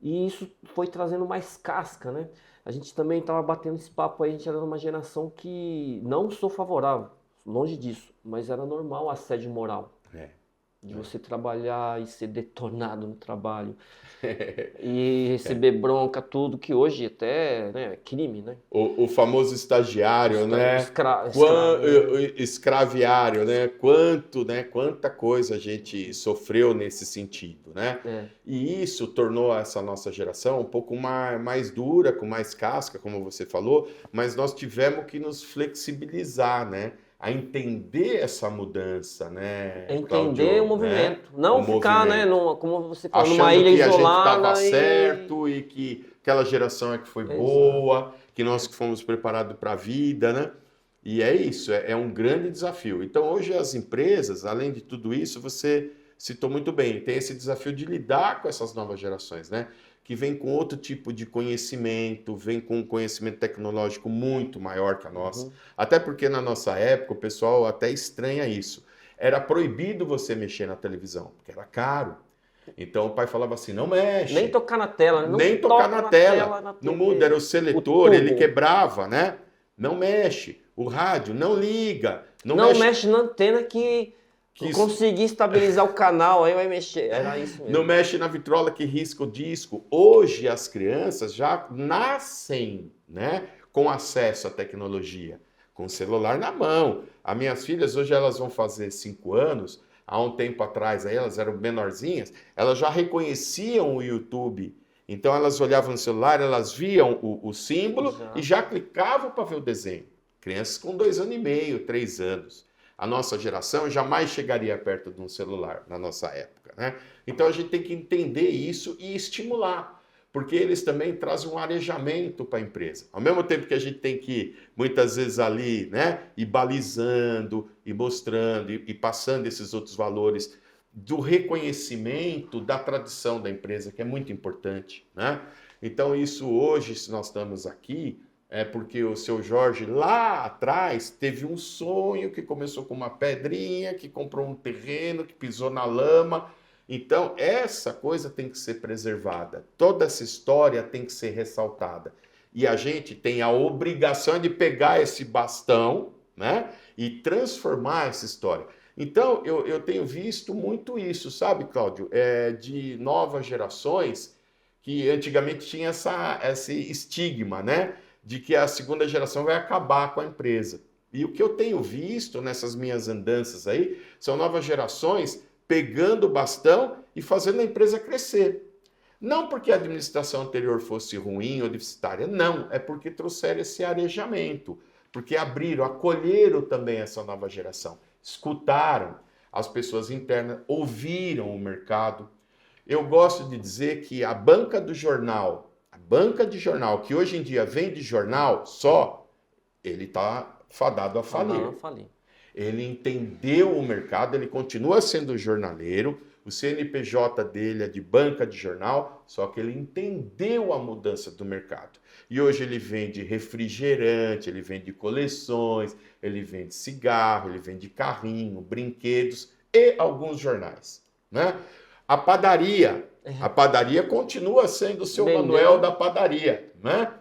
E isso foi trazendo mais casca, né? A gente também estava batendo esse papo aí, a gente era uma geração que não sou favorável, longe disso, mas era normal assédio moral. De você trabalhar e ser detonado no trabalho. E receber bronca, tudo, que hoje até é crime, né? O famoso estagiário, né? Escraviário, né? Quanta coisa a gente sofreu nesse sentido, né? E isso tornou essa nossa geração um pouco mais dura, com mais casca, como você falou, mas nós tivemos que nos flexibilizar, né? A entender essa mudança, né? Entender Cláudio, o movimento. Né? Não ficar, movimento. Né? Como você falou, achando numa ilha que isolada. A gente estava certo e que aquela geração é que foi boa, que nós que fomos preparados para a vida, né? E é isso, é um grande desafio. Então, hoje as empresas, além de tudo isso, você citou muito bem, tem esse desafio de lidar com essas novas gerações, né? Que vem com outro tipo de conhecimento, vem com um conhecimento tecnológico muito maior que a nossa. Até porque na nossa época o pessoal até estranha isso. Era proibido você mexer na televisão, porque era caro. Então o pai falava assim, não mexe. Nem tocar na tela. Nem tocar na tela. No mundo era o seletor, ele quebrava, né? Não mexe. O rádio, não liga. Não mexe na antena que Não consegui estabilizar o canal, aí vai mexer. Era isso mesmo. Não mexe na vitrola que risca o disco. Hoje as crianças já nascem, né, com acesso à tecnologia, com o celular na mão. As minhas filhas hoje elas vão fazer 5 anos. Há um tempo atrás aí, elas eram menorzinhas, elas já reconheciam o YouTube. Então elas olhavam no celular, elas viam o símbolo e já clicavam para ver o desenho. Crianças com 2 anos e meio, 3 anos. A nossa geração jamais chegaria perto de um celular na nossa época, né? Então a gente tem que entender isso e estimular, porque eles também trazem um arejamento para a empresa. Ao mesmo tempo que a gente tem que, muitas vezes ali, né, ir balizando, e mostrando, e passando esses outros valores do reconhecimento da tradição da empresa, que é muito importante, né? Então isso hoje, se nós estamos aqui, é porque o seu Jorge lá atrás teve um sonho que começou com uma pedrinha, que comprou um terreno, que pisou na lama. Então, essa coisa tem que ser preservada. Toda essa história tem que ser ressaltada. E a gente tem a obrigação de pegar esse bastão, né, e transformar essa história. Então, eu tenho visto muito isso, sabe, Cláudio? De novas gerações que antigamente tinha esse estigma, né? De que a segunda geração vai acabar com a empresa. E o que eu tenho visto nessas minhas andanças aí são novas gerações pegando o bastão e fazendo a empresa crescer. Não porque a administração anterior fosse ruim ou deficitária, não. É porque trouxeram esse arejamento, porque abriram, acolheram também essa nova geração. Escutaram as pessoas internas, ouviram o mercado. Eu gosto de dizer que a banca de jornal, que hoje em dia vende jornal só, ele está fadado a falir. Ele entendeu o mercado, ele continua sendo jornaleiro, o CNPJ dele é de banca de jornal, só que ele entendeu a mudança do mercado. E hoje ele vende refrigerante, ele vende coleções, ele vende cigarro, ele vende carrinho, brinquedos e alguns jornais, né? A padaria continua sendo o seu Manuel da padaria, né?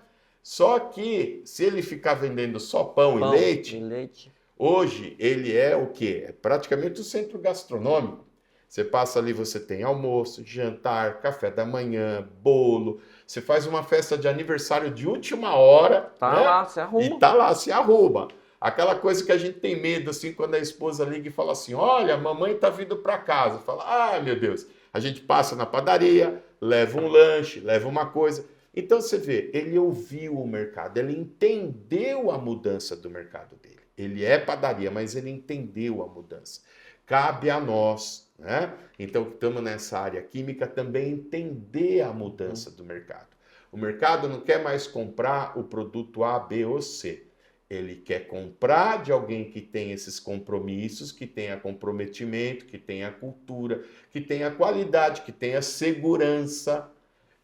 Só que se ele ficar vendendo só pão e leite, hoje ele é o quê? É praticamente o centro gastronômico. Você passa ali, você tem almoço, jantar, café da manhã, bolo. Você faz uma festa de aniversário de última hora. Tá, né? Lá, se arruma. E tá lá, se arruma. Aquela coisa que a gente tem medo, assim, quando a esposa liga e fala assim, olha, a mamãe tá vindo para casa. Fala, ai, meu Deus. A gente passa na padaria, leva um lanche, leva uma coisa. Então você vê, ele ouviu o mercado, ele entendeu a mudança do mercado dele. Ele é padaria, mas ele entendeu a mudança. Cabe a nós, né? Então, que estamos nessa área química, também entender a mudança do mercado. O mercado não quer mais comprar o produto A, B ou C. Ele quer comprar de alguém que tem esses compromissos, que tenha comprometimento, que tenha cultura, que tenha qualidade, que tenha segurança,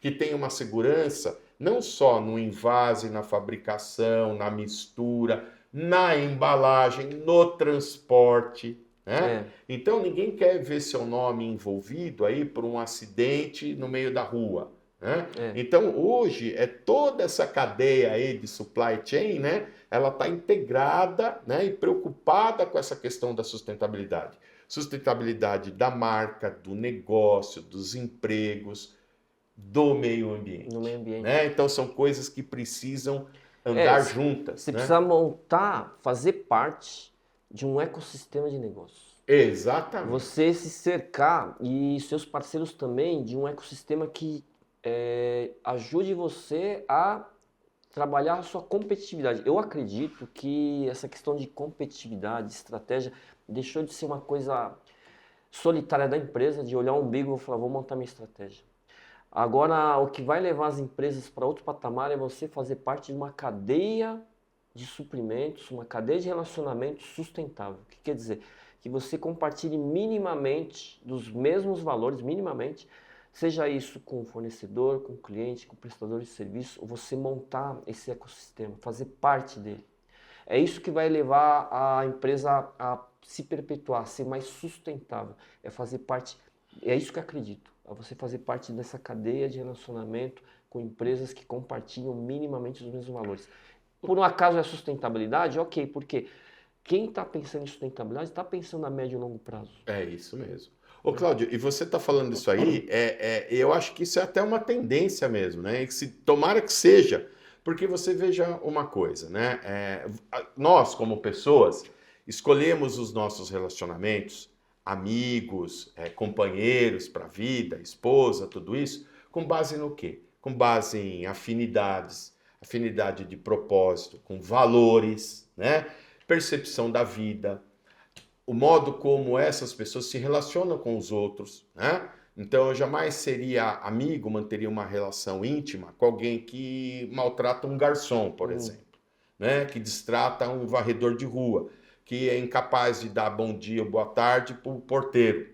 que tenha uma segurança não só no invase, na fabricação, na mistura, na embalagem, no transporte, né? Então ninguém quer ver seu nome envolvido aí por um acidente no meio da rua, né? Então hoje toda essa cadeia aí de supply chain, né? Ela está integrada, né? E preocupada com essa questão da sustentabilidade. Sustentabilidade da marca, do negócio, dos empregos, do meio ambiente. No meio ambiente. Né? Então são coisas que precisam andar juntas. Você né? precisa montar, fazer parte de um ecossistema de negócios. Exatamente. Você se cercar e seus parceiros também de um ecossistema que ajude você a trabalhar a sua competitividade. Eu acredito que essa questão de competitividade, de estratégia, deixou de ser uma coisa solitária da empresa, de olhar o umbigo e falar, vou montar minha estratégia. Agora, o que vai levar as empresas para outro patamar é você fazer parte de uma cadeia de suprimentos, uma cadeia de relacionamento sustentável. O que quer dizer? Que você compartilhe minimamente dos mesmos valores, minimamente, seja isso com o fornecedor, com o cliente, com o prestador de serviço, ou você montar esse ecossistema, fazer parte dele. É isso que vai levar a empresa a se perpetuar, a ser mais sustentável. É fazer parte, é isso que eu acredito. A você fazer parte dessa cadeia de relacionamento com empresas que compartilham minimamente os mesmos valores. Por um acaso é sustentabilidade? Ok, porque quem está pensando em sustentabilidade está pensando a médio e longo prazo. É isso mesmo. Ô, Cláudio, e você está falando isso aí, eu acho que isso é até uma tendência mesmo, né? E que tomara que seja, porque você veja uma coisa, né? Nós, como pessoas, escolhemos os nossos relacionamentos, amigos, companheiros para a vida, esposa, tudo isso, com base no quê? Com base em afinidades, afinidade de propósito, com valores, né? Percepção da vida, o modo como essas pessoas se relacionam com os outros, né? Então, eu jamais seria amigo, manteria uma relação íntima com alguém que maltrata um garçom, por exemplo, né? Que destrata um varredor de rua, que é incapaz de dar bom dia ou boa tarde para o porteiro.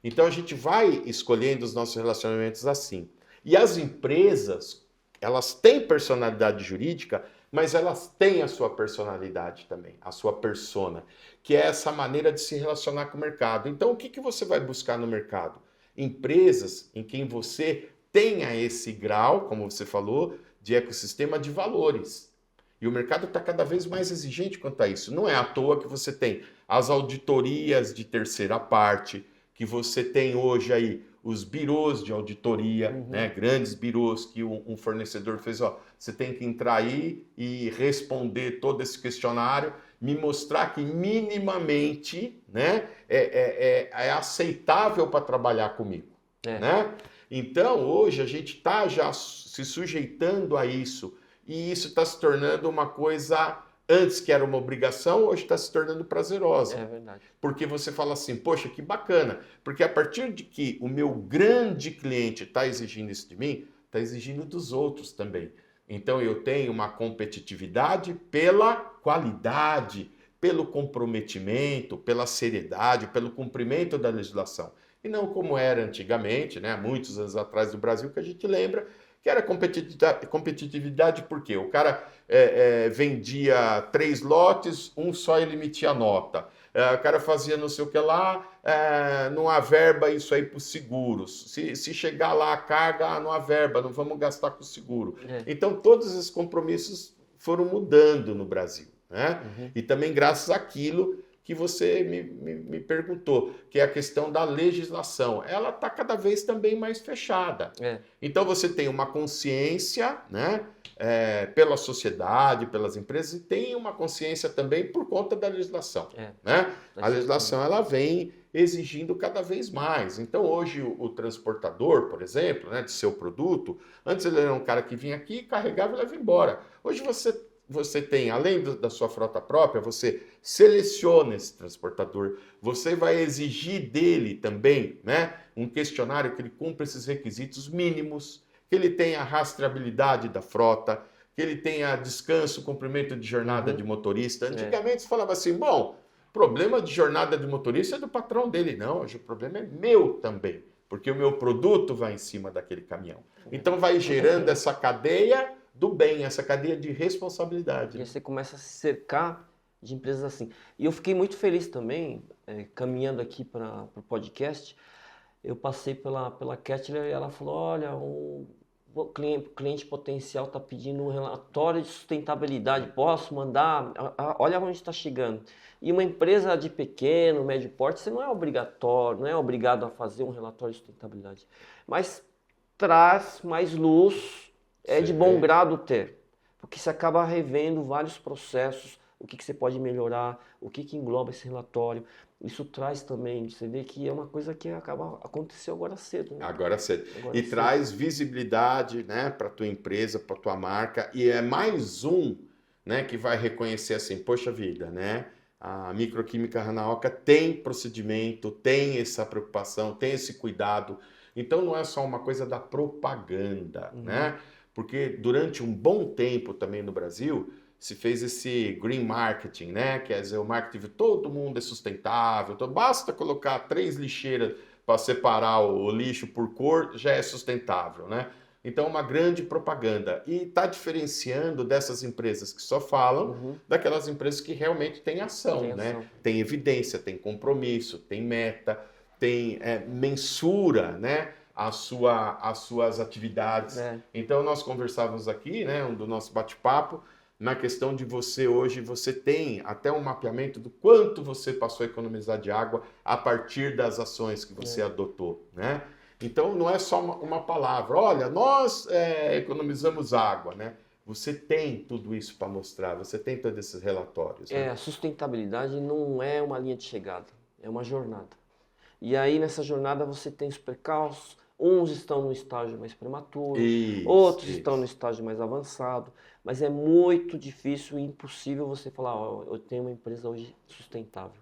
Então, a gente vai escolhendo os nossos relacionamentos assim. E as empresas, elas têm personalidade jurídica, mas elas têm a sua personalidade também, a sua persona, que é essa maneira de se relacionar com o mercado. Então, o que você vai buscar no mercado? Empresas em quem você tenha esse grau, como você falou, de ecossistema de valores. E o mercado está cada vez mais exigente quanto a isso. Não é à toa que você tem as auditorias de terceira parte, que você tem hoje aí os birôs de auditoria, né, grandes birôs que um fornecedor fez, ó, você tem que entrar aí e responder todo esse questionário, me mostrar que minimamente, né, é aceitável para trabalhar comigo, né? Então, hoje a gente está já se sujeitando a isso, e isso está se tornando uma coisa, antes que era uma obrigação, hoje está se tornando prazerosa. É verdade. Porque você fala assim, poxa, que bacana. Porque a partir de que o meu grande cliente está exigindo isso de mim, está exigindo dos outros também. Então eu tenho uma competitividade pela qualidade, pelo comprometimento, pela seriedade, pelo cumprimento da legislação. E não como era antigamente, né, muitos anos atrás do Brasil, que a gente lembra que era competitividade porque o cara vendia 3 lotes, um só ele emitia nota. O cara fazia não sei o que lá, não há verba isso aí para os seguros. Se chegar lá a carga, não há verba, não vamos gastar com o seguro. Então todos esses compromissos foram mudando no Brasil, né? E também graças àquilo que você me perguntou, que é a questão da legislação. Ela está cada vez também mais fechada. Então você tem uma consciência, né, pela sociedade, pelas empresas, e tem uma consciência também por conta da legislação. Né? A legislação ela vem exigindo cada vez mais. Então hoje o transportador, por exemplo, né, de seu produto, antes ele era um cara que vinha aqui, carregava e levava embora. Hoje você tem, além da sua frota própria, você seleciona esse transportador, você vai exigir dele também, né, um questionário que ele cumpra esses requisitos mínimos, que ele tenha rastreabilidade da frota, que ele tenha descanso, cumprimento de jornada de motorista. Antigamente se falava assim, bom, problema de jornada de motorista é do patrão dele. Não, hoje o problema é meu também, porque o meu produto vai em cima daquele caminhão. Então vai gerando essa cadeia do bem, essa cadeia de responsabilidade. E aí você começa a se cercar de empresas assim. E eu fiquei muito feliz também, caminhando aqui para o podcast, eu passei pela Kettler e ela falou, olha, o cliente potencial está pedindo um relatório de sustentabilidade, posso mandar? Olha onde está chegando. E uma empresa de pequeno, médio porte, você não é obrigatório, não é obrigado a fazer um relatório de sustentabilidade. Mas traz mais luz, de bom grado ter, porque você acaba revendo vários processos, o que você pode melhorar, o que engloba esse relatório. Isso traz também, você vê que é uma coisa que aconteceu agora cedo. Né? Agora cedo. E traz visibilidade, né, para a tua empresa, para a tua marca, e é mais um, né, que vai reconhecer assim, poxa vida, né? A Microquímica Hanaoka tem procedimento, tem essa preocupação, tem esse cuidado. Então não é só uma coisa da propaganda, né? Porque durante um bom tempo também no Brasil se fez esse green marketing, né? Quer dizer, o marketing, todo mundo é sustentável, então basta colocar 3 lixeiras para separar o lixo por cor, já é sustentável, né? Então, uma grande propaganda. E está diferenciando dessas empresas que só falam daquelas empresas que realmente têm ação, né? Tem evidência, tem compromisso, tem meta, tem mensura, né? As suas atividades. Então, nós conversávamos aqui, né, do nosso bate-papo, na questão de você hoje, você tem até um mapeamento do quanto você passou a economizar de água a partir das ações que você adotou, né? Então não é só uma palavra, olha, nós economizamos água, né? Você tem tudo isso para mostrar, você tem todos esses relatórios, né? A sustentabilidade não é uma linha de chegada, é uma jornada. E aí nessa jornada você tem os percalços, uns estão no estágio mais prematuro, outros estão no estágio mais avançado, mas é muito difícil e impossível você falar, ó, eu tenho uma empresa hoje sustentável.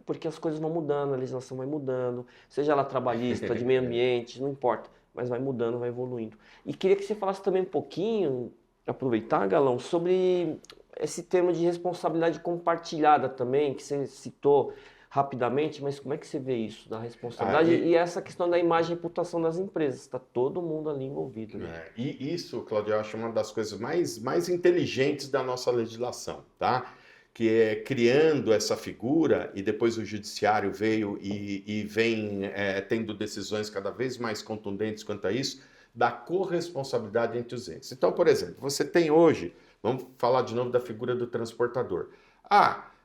Porque as coisas vão mudando, a legislação vai mudando, seja ela trabalhista, de meio ambiente, não importa, mas vai mudando, vai evoluindo. E queria que você falasse também um pouquinho, aproveitar, Galão, sobre esse tema de responsabilidade compartilhada também, que você citou rapidamente, mas como é que você vê isso, da responsabilidade e essa questão da imagem e reputação das empresas? Está todo mundo ali envolvido. Né? E isso, Claudio, eu acho uma das coisas mais inteligentes da nossa legislação, tá? Que é criando essa figura, e depois o judiciário veio e vem tendo decisões cada vez mais contundentes quanto a isso, da corresponsabilidade entre os entes. Então, por exemplo, você tem hoje, vamos falar de novo da figura do transportador.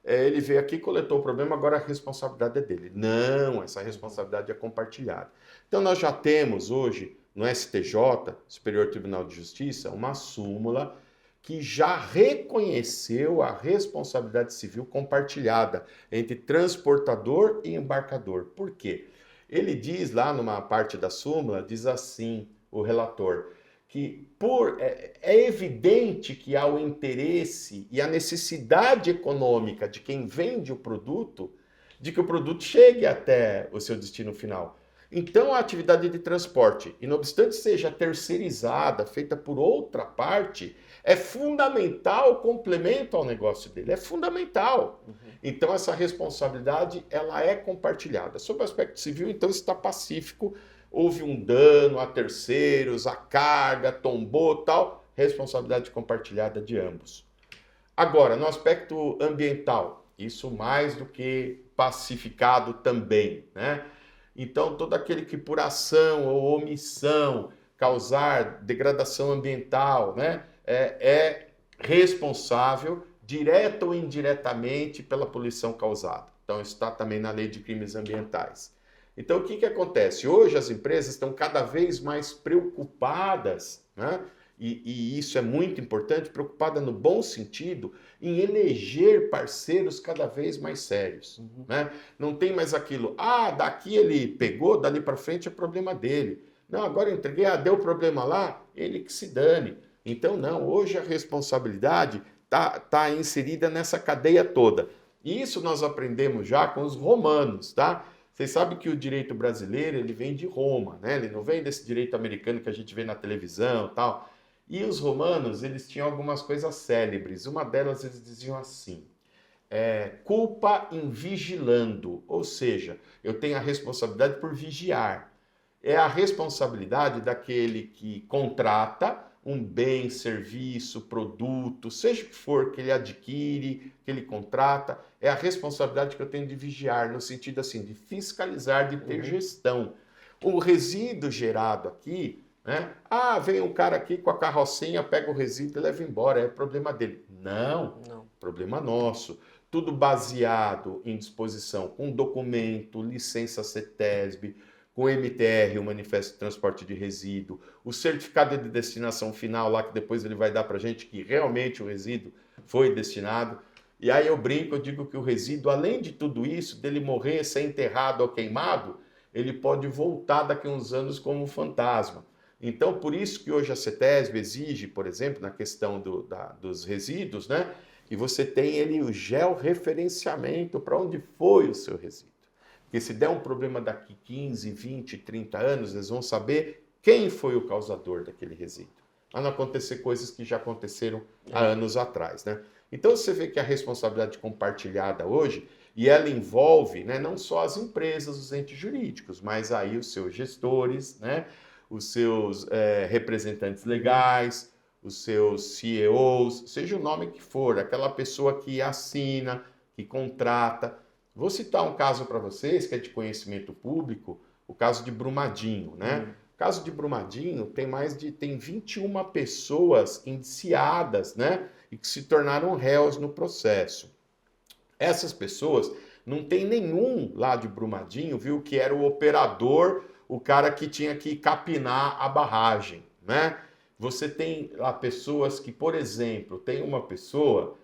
Ele veio aqui, coletou o problema, agora a responsabilidade é dele. Não, essa responsabilidade é compartilhada. Então nós já temos hoje no STJ, Superior Tribunal de Justiça, uma súmula que já reconheceu a responsabilidade civil compartilhada entre transportador e embarcador. Por quê? Ele diz lá numa parte da súmula, diz assim, o relator, que é evidente que há o interesse e a necessidade econômica de quem vende o produto, de que o produto chegue até o seu destino final. Então, a atividade de transporte, e não obstante seja terceirizada, feita por outra parte, é fundamental o complemento ao negócio dele, é fundamental. Então, essa responsabilidade, ela é compartilhada. Sob o aspecto civil, então, está pacífico. Houve um dano a terceiros, a carga tombou, tal, responsabilidade compartilhada de ambos. Agora, no aspecto ambiental, isso mais do que pacificado também, né? Então, todo aquele que por ação ou omissão causar degradação ambiental, né, é responsável, direta ou indiretamente, pela poluição causada. Então, isso está também na Lei de Crimes Ambientais. Então, o que acontece? Hoje as empresas estão cada vez mais preocupadas, né? E isso é muito importante, preocupada no bom sentido, em eleger parceiros cada vez mais sérios. Né? Não tem mais aquilo, daqui ele pegou, dali para frente é problema dele. Não, agora eu entreguei, deu problema lá, ele que se dane. Então, não, hoje a responsabilidade está inserida nessa cadeia toda. E isso nós aprendemos já com os romanos, tá? Vocês sabem que o direito brasileiro, ele vem de Roma, né? Ele não vem desse direito americano que a gente vê na televisão e tal. E os romanos, eles tinham algumas coisas célebres. Uma delas, eles diziam assim, culpa in vigilando, ou seja, eu tenho a responsabilidade por vigiar. É a responsabilidade daquele que contrata um bem, serviço, produto, seja o que for que ele adquire, que ele contrata, é a responsabilidade que eu tenho de vigiar, no sentido assim, de fiscalizar, de ter gestão. O resíduo gerado aqui, né? Vem um cara aqui com a carrocinha, pega o resíduo e leva embora, é problema dele. Não, problema nosso. Tudo baseado em disposição com documento, licença CETESB, com o MTR, o Manifesto de Transporte de Resíduo, o certificado de destinação final lá, que depois ele vai dar para a gente que realmente o resíduo foi destinado. E aí eu brinco, eu digo que o resíduo, além de tudo isso, dele morrer, ser enterrado ou queimado, ele pode voltar daqui a uns anos como um fantasma. Então, por isso que hoje a CETESB exige, por exemplo, na questão dos resíduos, né, que você tem o georreferenciamento para onde foi o seu resíduo. Porque se der um problema daqui 15, 20, 30 anos, eles vão saber quem foi o causador daquele resíduo. Para não acontecer coisas que já aconteceram há anos atrás, né? Então você vê que a responsabilidade compartilhada hoje, e ela envolve, né, não só as empresas, os entes jurídicos, mas aí os seus gestores, né, os seus representantes legais, os seus CEOs, seja o nome que for, aquela pessoa que assina, que contrata. Vou citar um caso para vocês, que é de conhecimento público, o caso de Brumadinho, né? O caso de Brumadinho tem 21 pessoas indiciadas, né? e que se tornaram réus no processo. Essas pessoas, não tem nenhum lá de Brumadinho, viu, que era o operador, o cara que tinha que capinar a barragem, né? Você tem lá pessoas que, por exemplo, tem uma pessoa,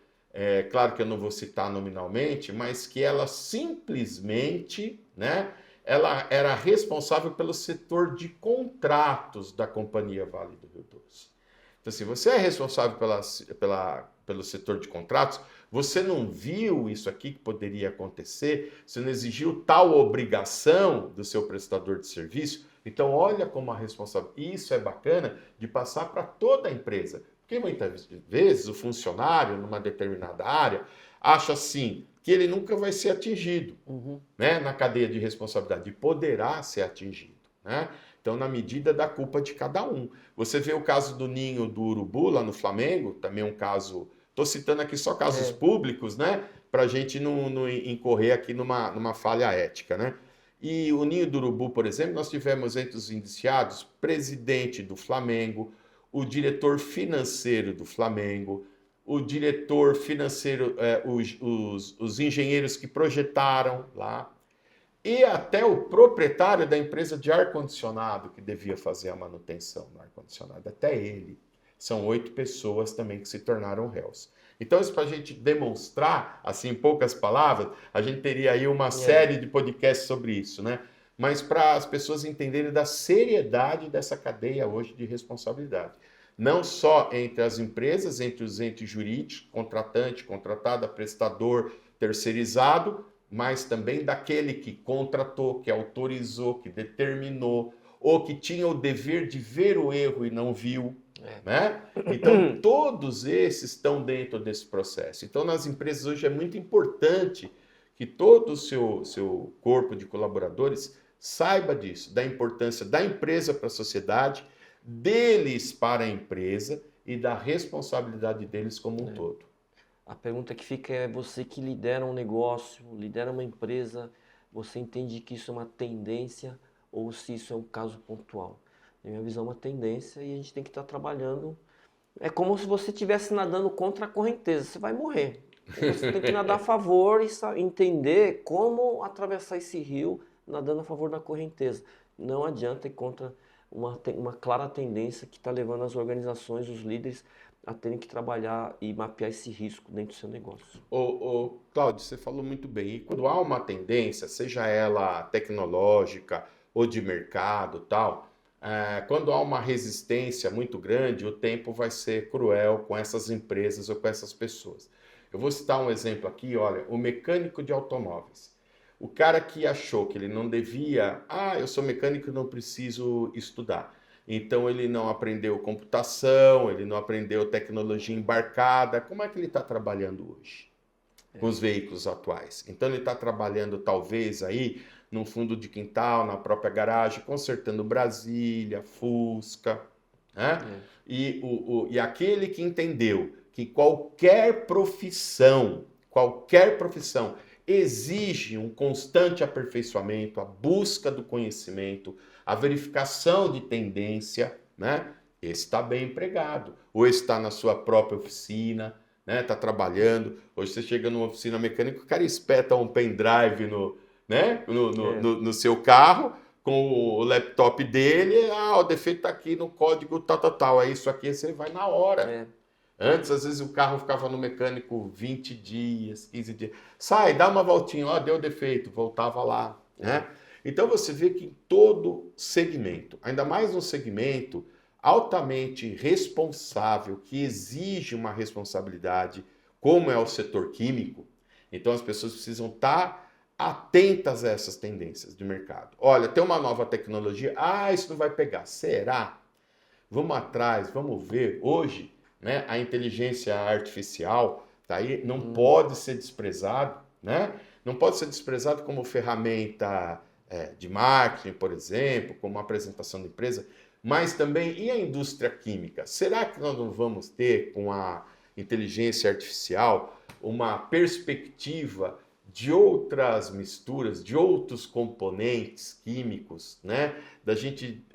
claro que eu não vou citar nominalmente, mas que ela simplesmente, né, ela era responsável pelo setor de contratos da Companhia Vale do Rio Doce. Então, assim, você é responsável pelo setor de contratos, você não viu isso aqui que poderia acontecer, você não exigiu tal obrigação do seu prestador de serviço, então olha como a responsabilidade, isso é bacana de passar para toda a empresa, porque muitas vezes o funcionário numa determinada área acha assim, que ele nunca vai ser atingido, né, na cadeia de responsabilidade, e poderá ser atingido, né? Então, na medida da culpa de cada um. Você vê o caso do ninho do urubu lá no Flamengo, também um caso. Estou citando aqui só casos públicos, né? Para a gente não incorrer aqui numa falha ética, né? E o ninho do urubu, por exemplo, nós tivemos entre os indiciados presidente do Flamengo, o diretor financeiro do Flamengo, o diretor financeiro, os engenheiros que projetaram lá, e até o proprietário da empresa de ar-condicionado que devia fazer a manutenção do ar-condicionado, até ele. São 8 pessoas também que se tornaram réus. Então, isso para a gente demonstrar, assim, em poucas palavras, a gente teria aí uma série de podcasts sobre isso, né? Mas para as pessoas entenderem da seriedade dessa cadeia hoje de responsabilidade. Não só entre as empresas, entre os entes jurídicos, contratante, contratada, prestador, terceirizado, mas também daquele que contratou, que autorizou, que determinou, ou que tinha o dever de ver o erro e não viu, né? Então, todos esses estão dentro desse processo. Então, nas empresas hoje é muito importante que todo o seu corpo de colaboradores saiba disso, da importância da empresa para a sociedade, deles para a empresa e da responsabilidade deles como um todo. A pergunta que fica é: você que lidera um negócio, lidera uma empresa, você entende que isso é uma tendência ou se isso é um caso pontual? Na minha visão, é uma tendência e a gente tem que estar trabalhando. É como se você estivesse nadando contra a correnteza, você vai morrer. Você tem que nadar a favor e entender como atravessar esse rio nadando a favor da correnteza. Não adianta ir contra uma clara tendência que está levando as organizações, os líderes, a terem que trabalhar e mapear esse risco dentro do seu negócio. Cláudio, você falou muito bem. E quando há uma tendência, seja ela tecnológica ou de mercado, tal, quando há uma resistência muito grande, o tempo vai ser cruel com essas empresas ou com essas pessoas. Eu vou citar um exemplo aqui, olha, o mecânico de automóveis. O cara que achou que ele não devia, eu sou mecânico e não preciso estudar. Então ele não aprendeu computação, ele não aprendeu tecnologia embarcada. Como é que ele está trabalhando hoje com os veículos atuais? Então ele está trabalhando talvez aí num fundo de quintal, na própria garagem, consertando Brasília, Fusca, né? E aquele que entendeu que qualquer profissão exige um constante aperfeiçoamento, a busca do conhecimento, a verificação de tendência, né? Esse está bem empregado. Ou está na sua própria oficina, né? Está trabalhando. Hoje você chega numa oficina mecânica, o cara espeta um pendrive no seu carro, com o laptop dele, o defeito está aqui no código tal. É isso aqui, você vai na hora. Antes, às vezes, o carro ficava no mecânico 20 dias, 15 dias. Sai, dá uma voltinha, deu defeito, voltava lá, né? Então, você vê que em todo segmento, ainda mais um segmento altamente responsável, que exige uma responsabilidade, como é o setor químico, então as pessoas precisam estar atentas a essas tendências de mercado. Olha, tem uma nova tecnologia, isso não vai pegar. Será? Vamos atrás, vamos ver. Hoje, né, a inteligência artificial tá aí, não pode ser desprezado, né? Não pode ser desprezado como ferramenta de marketing, por exemplo, como uma apresentação da empresa, mas também e a indústria química? Será que nós não vamos ter, com a inteligência artificial, uma perspectiva de outras misturas, de outros componentes químicos, né? Da gente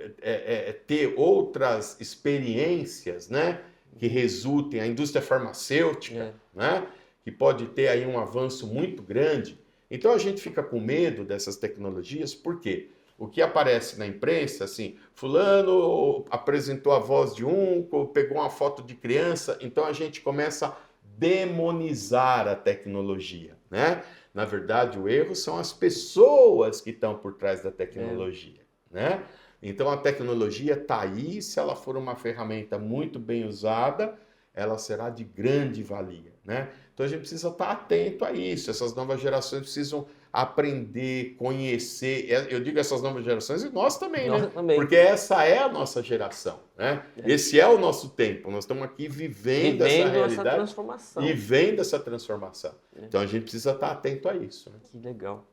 ter outras experiências, né? que resultem, a indústria farmacêutica, né? Que pode ter aí um avanço muito grande. Então a gente fica com medo dessas tecnologias, por quê? O que aparece na imprensa, assim, fulano apresentou a voz de um, pegou uma foto de criança, então a gente começa a demonizar a tecnologia, né? Na verdade, o erro são as pessoas que estão por trás da tecnologia, né? Então a tecnologia está aí, se ela for uma ferramenta muito bem usada, ela será de grande valia, né? Então a gente precisa estar atento a isso, essas novas gerações precisam aprender, conhecer, eu digo essas novas gerações e nós também, né? Porque essa é a nossa geração, né? Esse é o nosso tempo, nós estamos aqui vivendo essa realidade essa transformação. E vendo essa transformação. Então a gente precisa estar atento a isso, né? Que legal.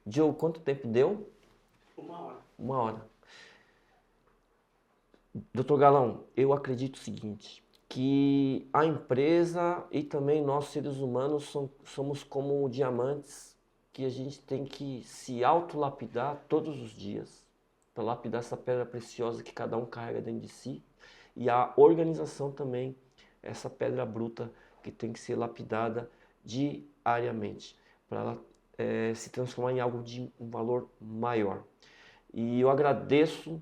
Joe, quanto tempo deu? 1 hora. 1 hora. Doutor Galão, eu acredito o seguinte, que a empresa e também nós seres humanos somos como diamantes que a gente tem que se autolapidar todos os dias, para lapidar essa pedra preciosa que cada um carrega dentro de si, e a organização também, essa pedra bruta que tem que ser lapidada diariamente, para ela se transformar em algo de um valor maior. E eu agradeço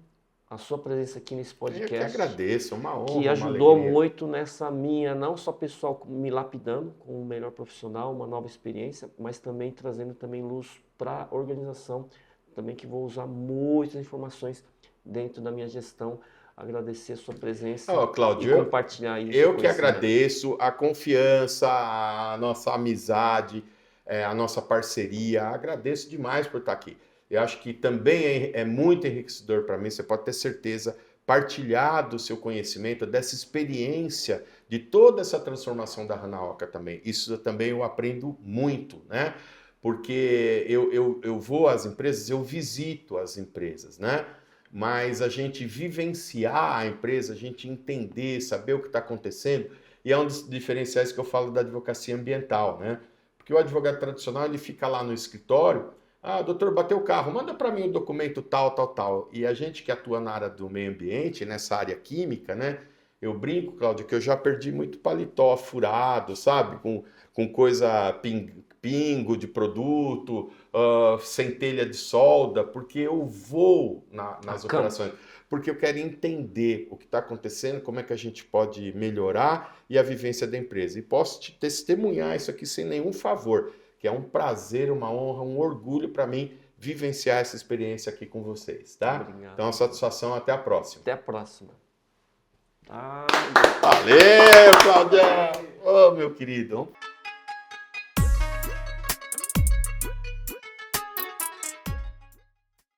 a sua presença aqui nesse podcast. Eu que agradeço, uma honra, que ajudou muito nessa minha, não só pessoal me lapidando como um melhor profissional, uma nova experiência, mas também trazendo também luz para a organização, também que vou usar muitas informações dentro da minha gestão. Agradecer a sua presença Cláudio, e compartilhar isso. Eu que agradeço a confiança, a nossa amizade, a nossa parceria. Agradeço demais por estar aqui. Eu acho que também é muito enriquecedor para mim, você pode ter certeza, partilhar do seu conhecimento, dessa experiência, de toda essa transformação da Hanaoka também. Isso também eu aprendo muito, né? Porque eu vou às empresas, eu visito as empresas, né? Mas a gente vivenciar a empresa, a gente entender, saber o que está acontecendo, e é um dos diferenciais que eu falo da advocacia ambiental, né? Porque o advogado tradicional, ele fica lá no escritório, doutor, bateu o carro, manda para mim o documento tal, tal, tal. E a gente que atua na área do meio ambiente, nessa área química, né? Eu brinco, Cláudio, que eu já perdi muito paletó furado, sabe? Com coisa pingo de produto, centelha de solda, porque eu vou nas operações. Porque eu quero entender o que está acontecendo, como é que a gente pode melhorar e a vivência da empresa. E posso te testemunhar isso aqui sem nenhum favor, que é um prazer, uma honra, um orgulho para mim vivenciar essa experiência aqui com vocês, tá? Obrigado. Então, satisfação, até a próxima. Até a próxima. Valeu, Claudião! Ô, meu querido!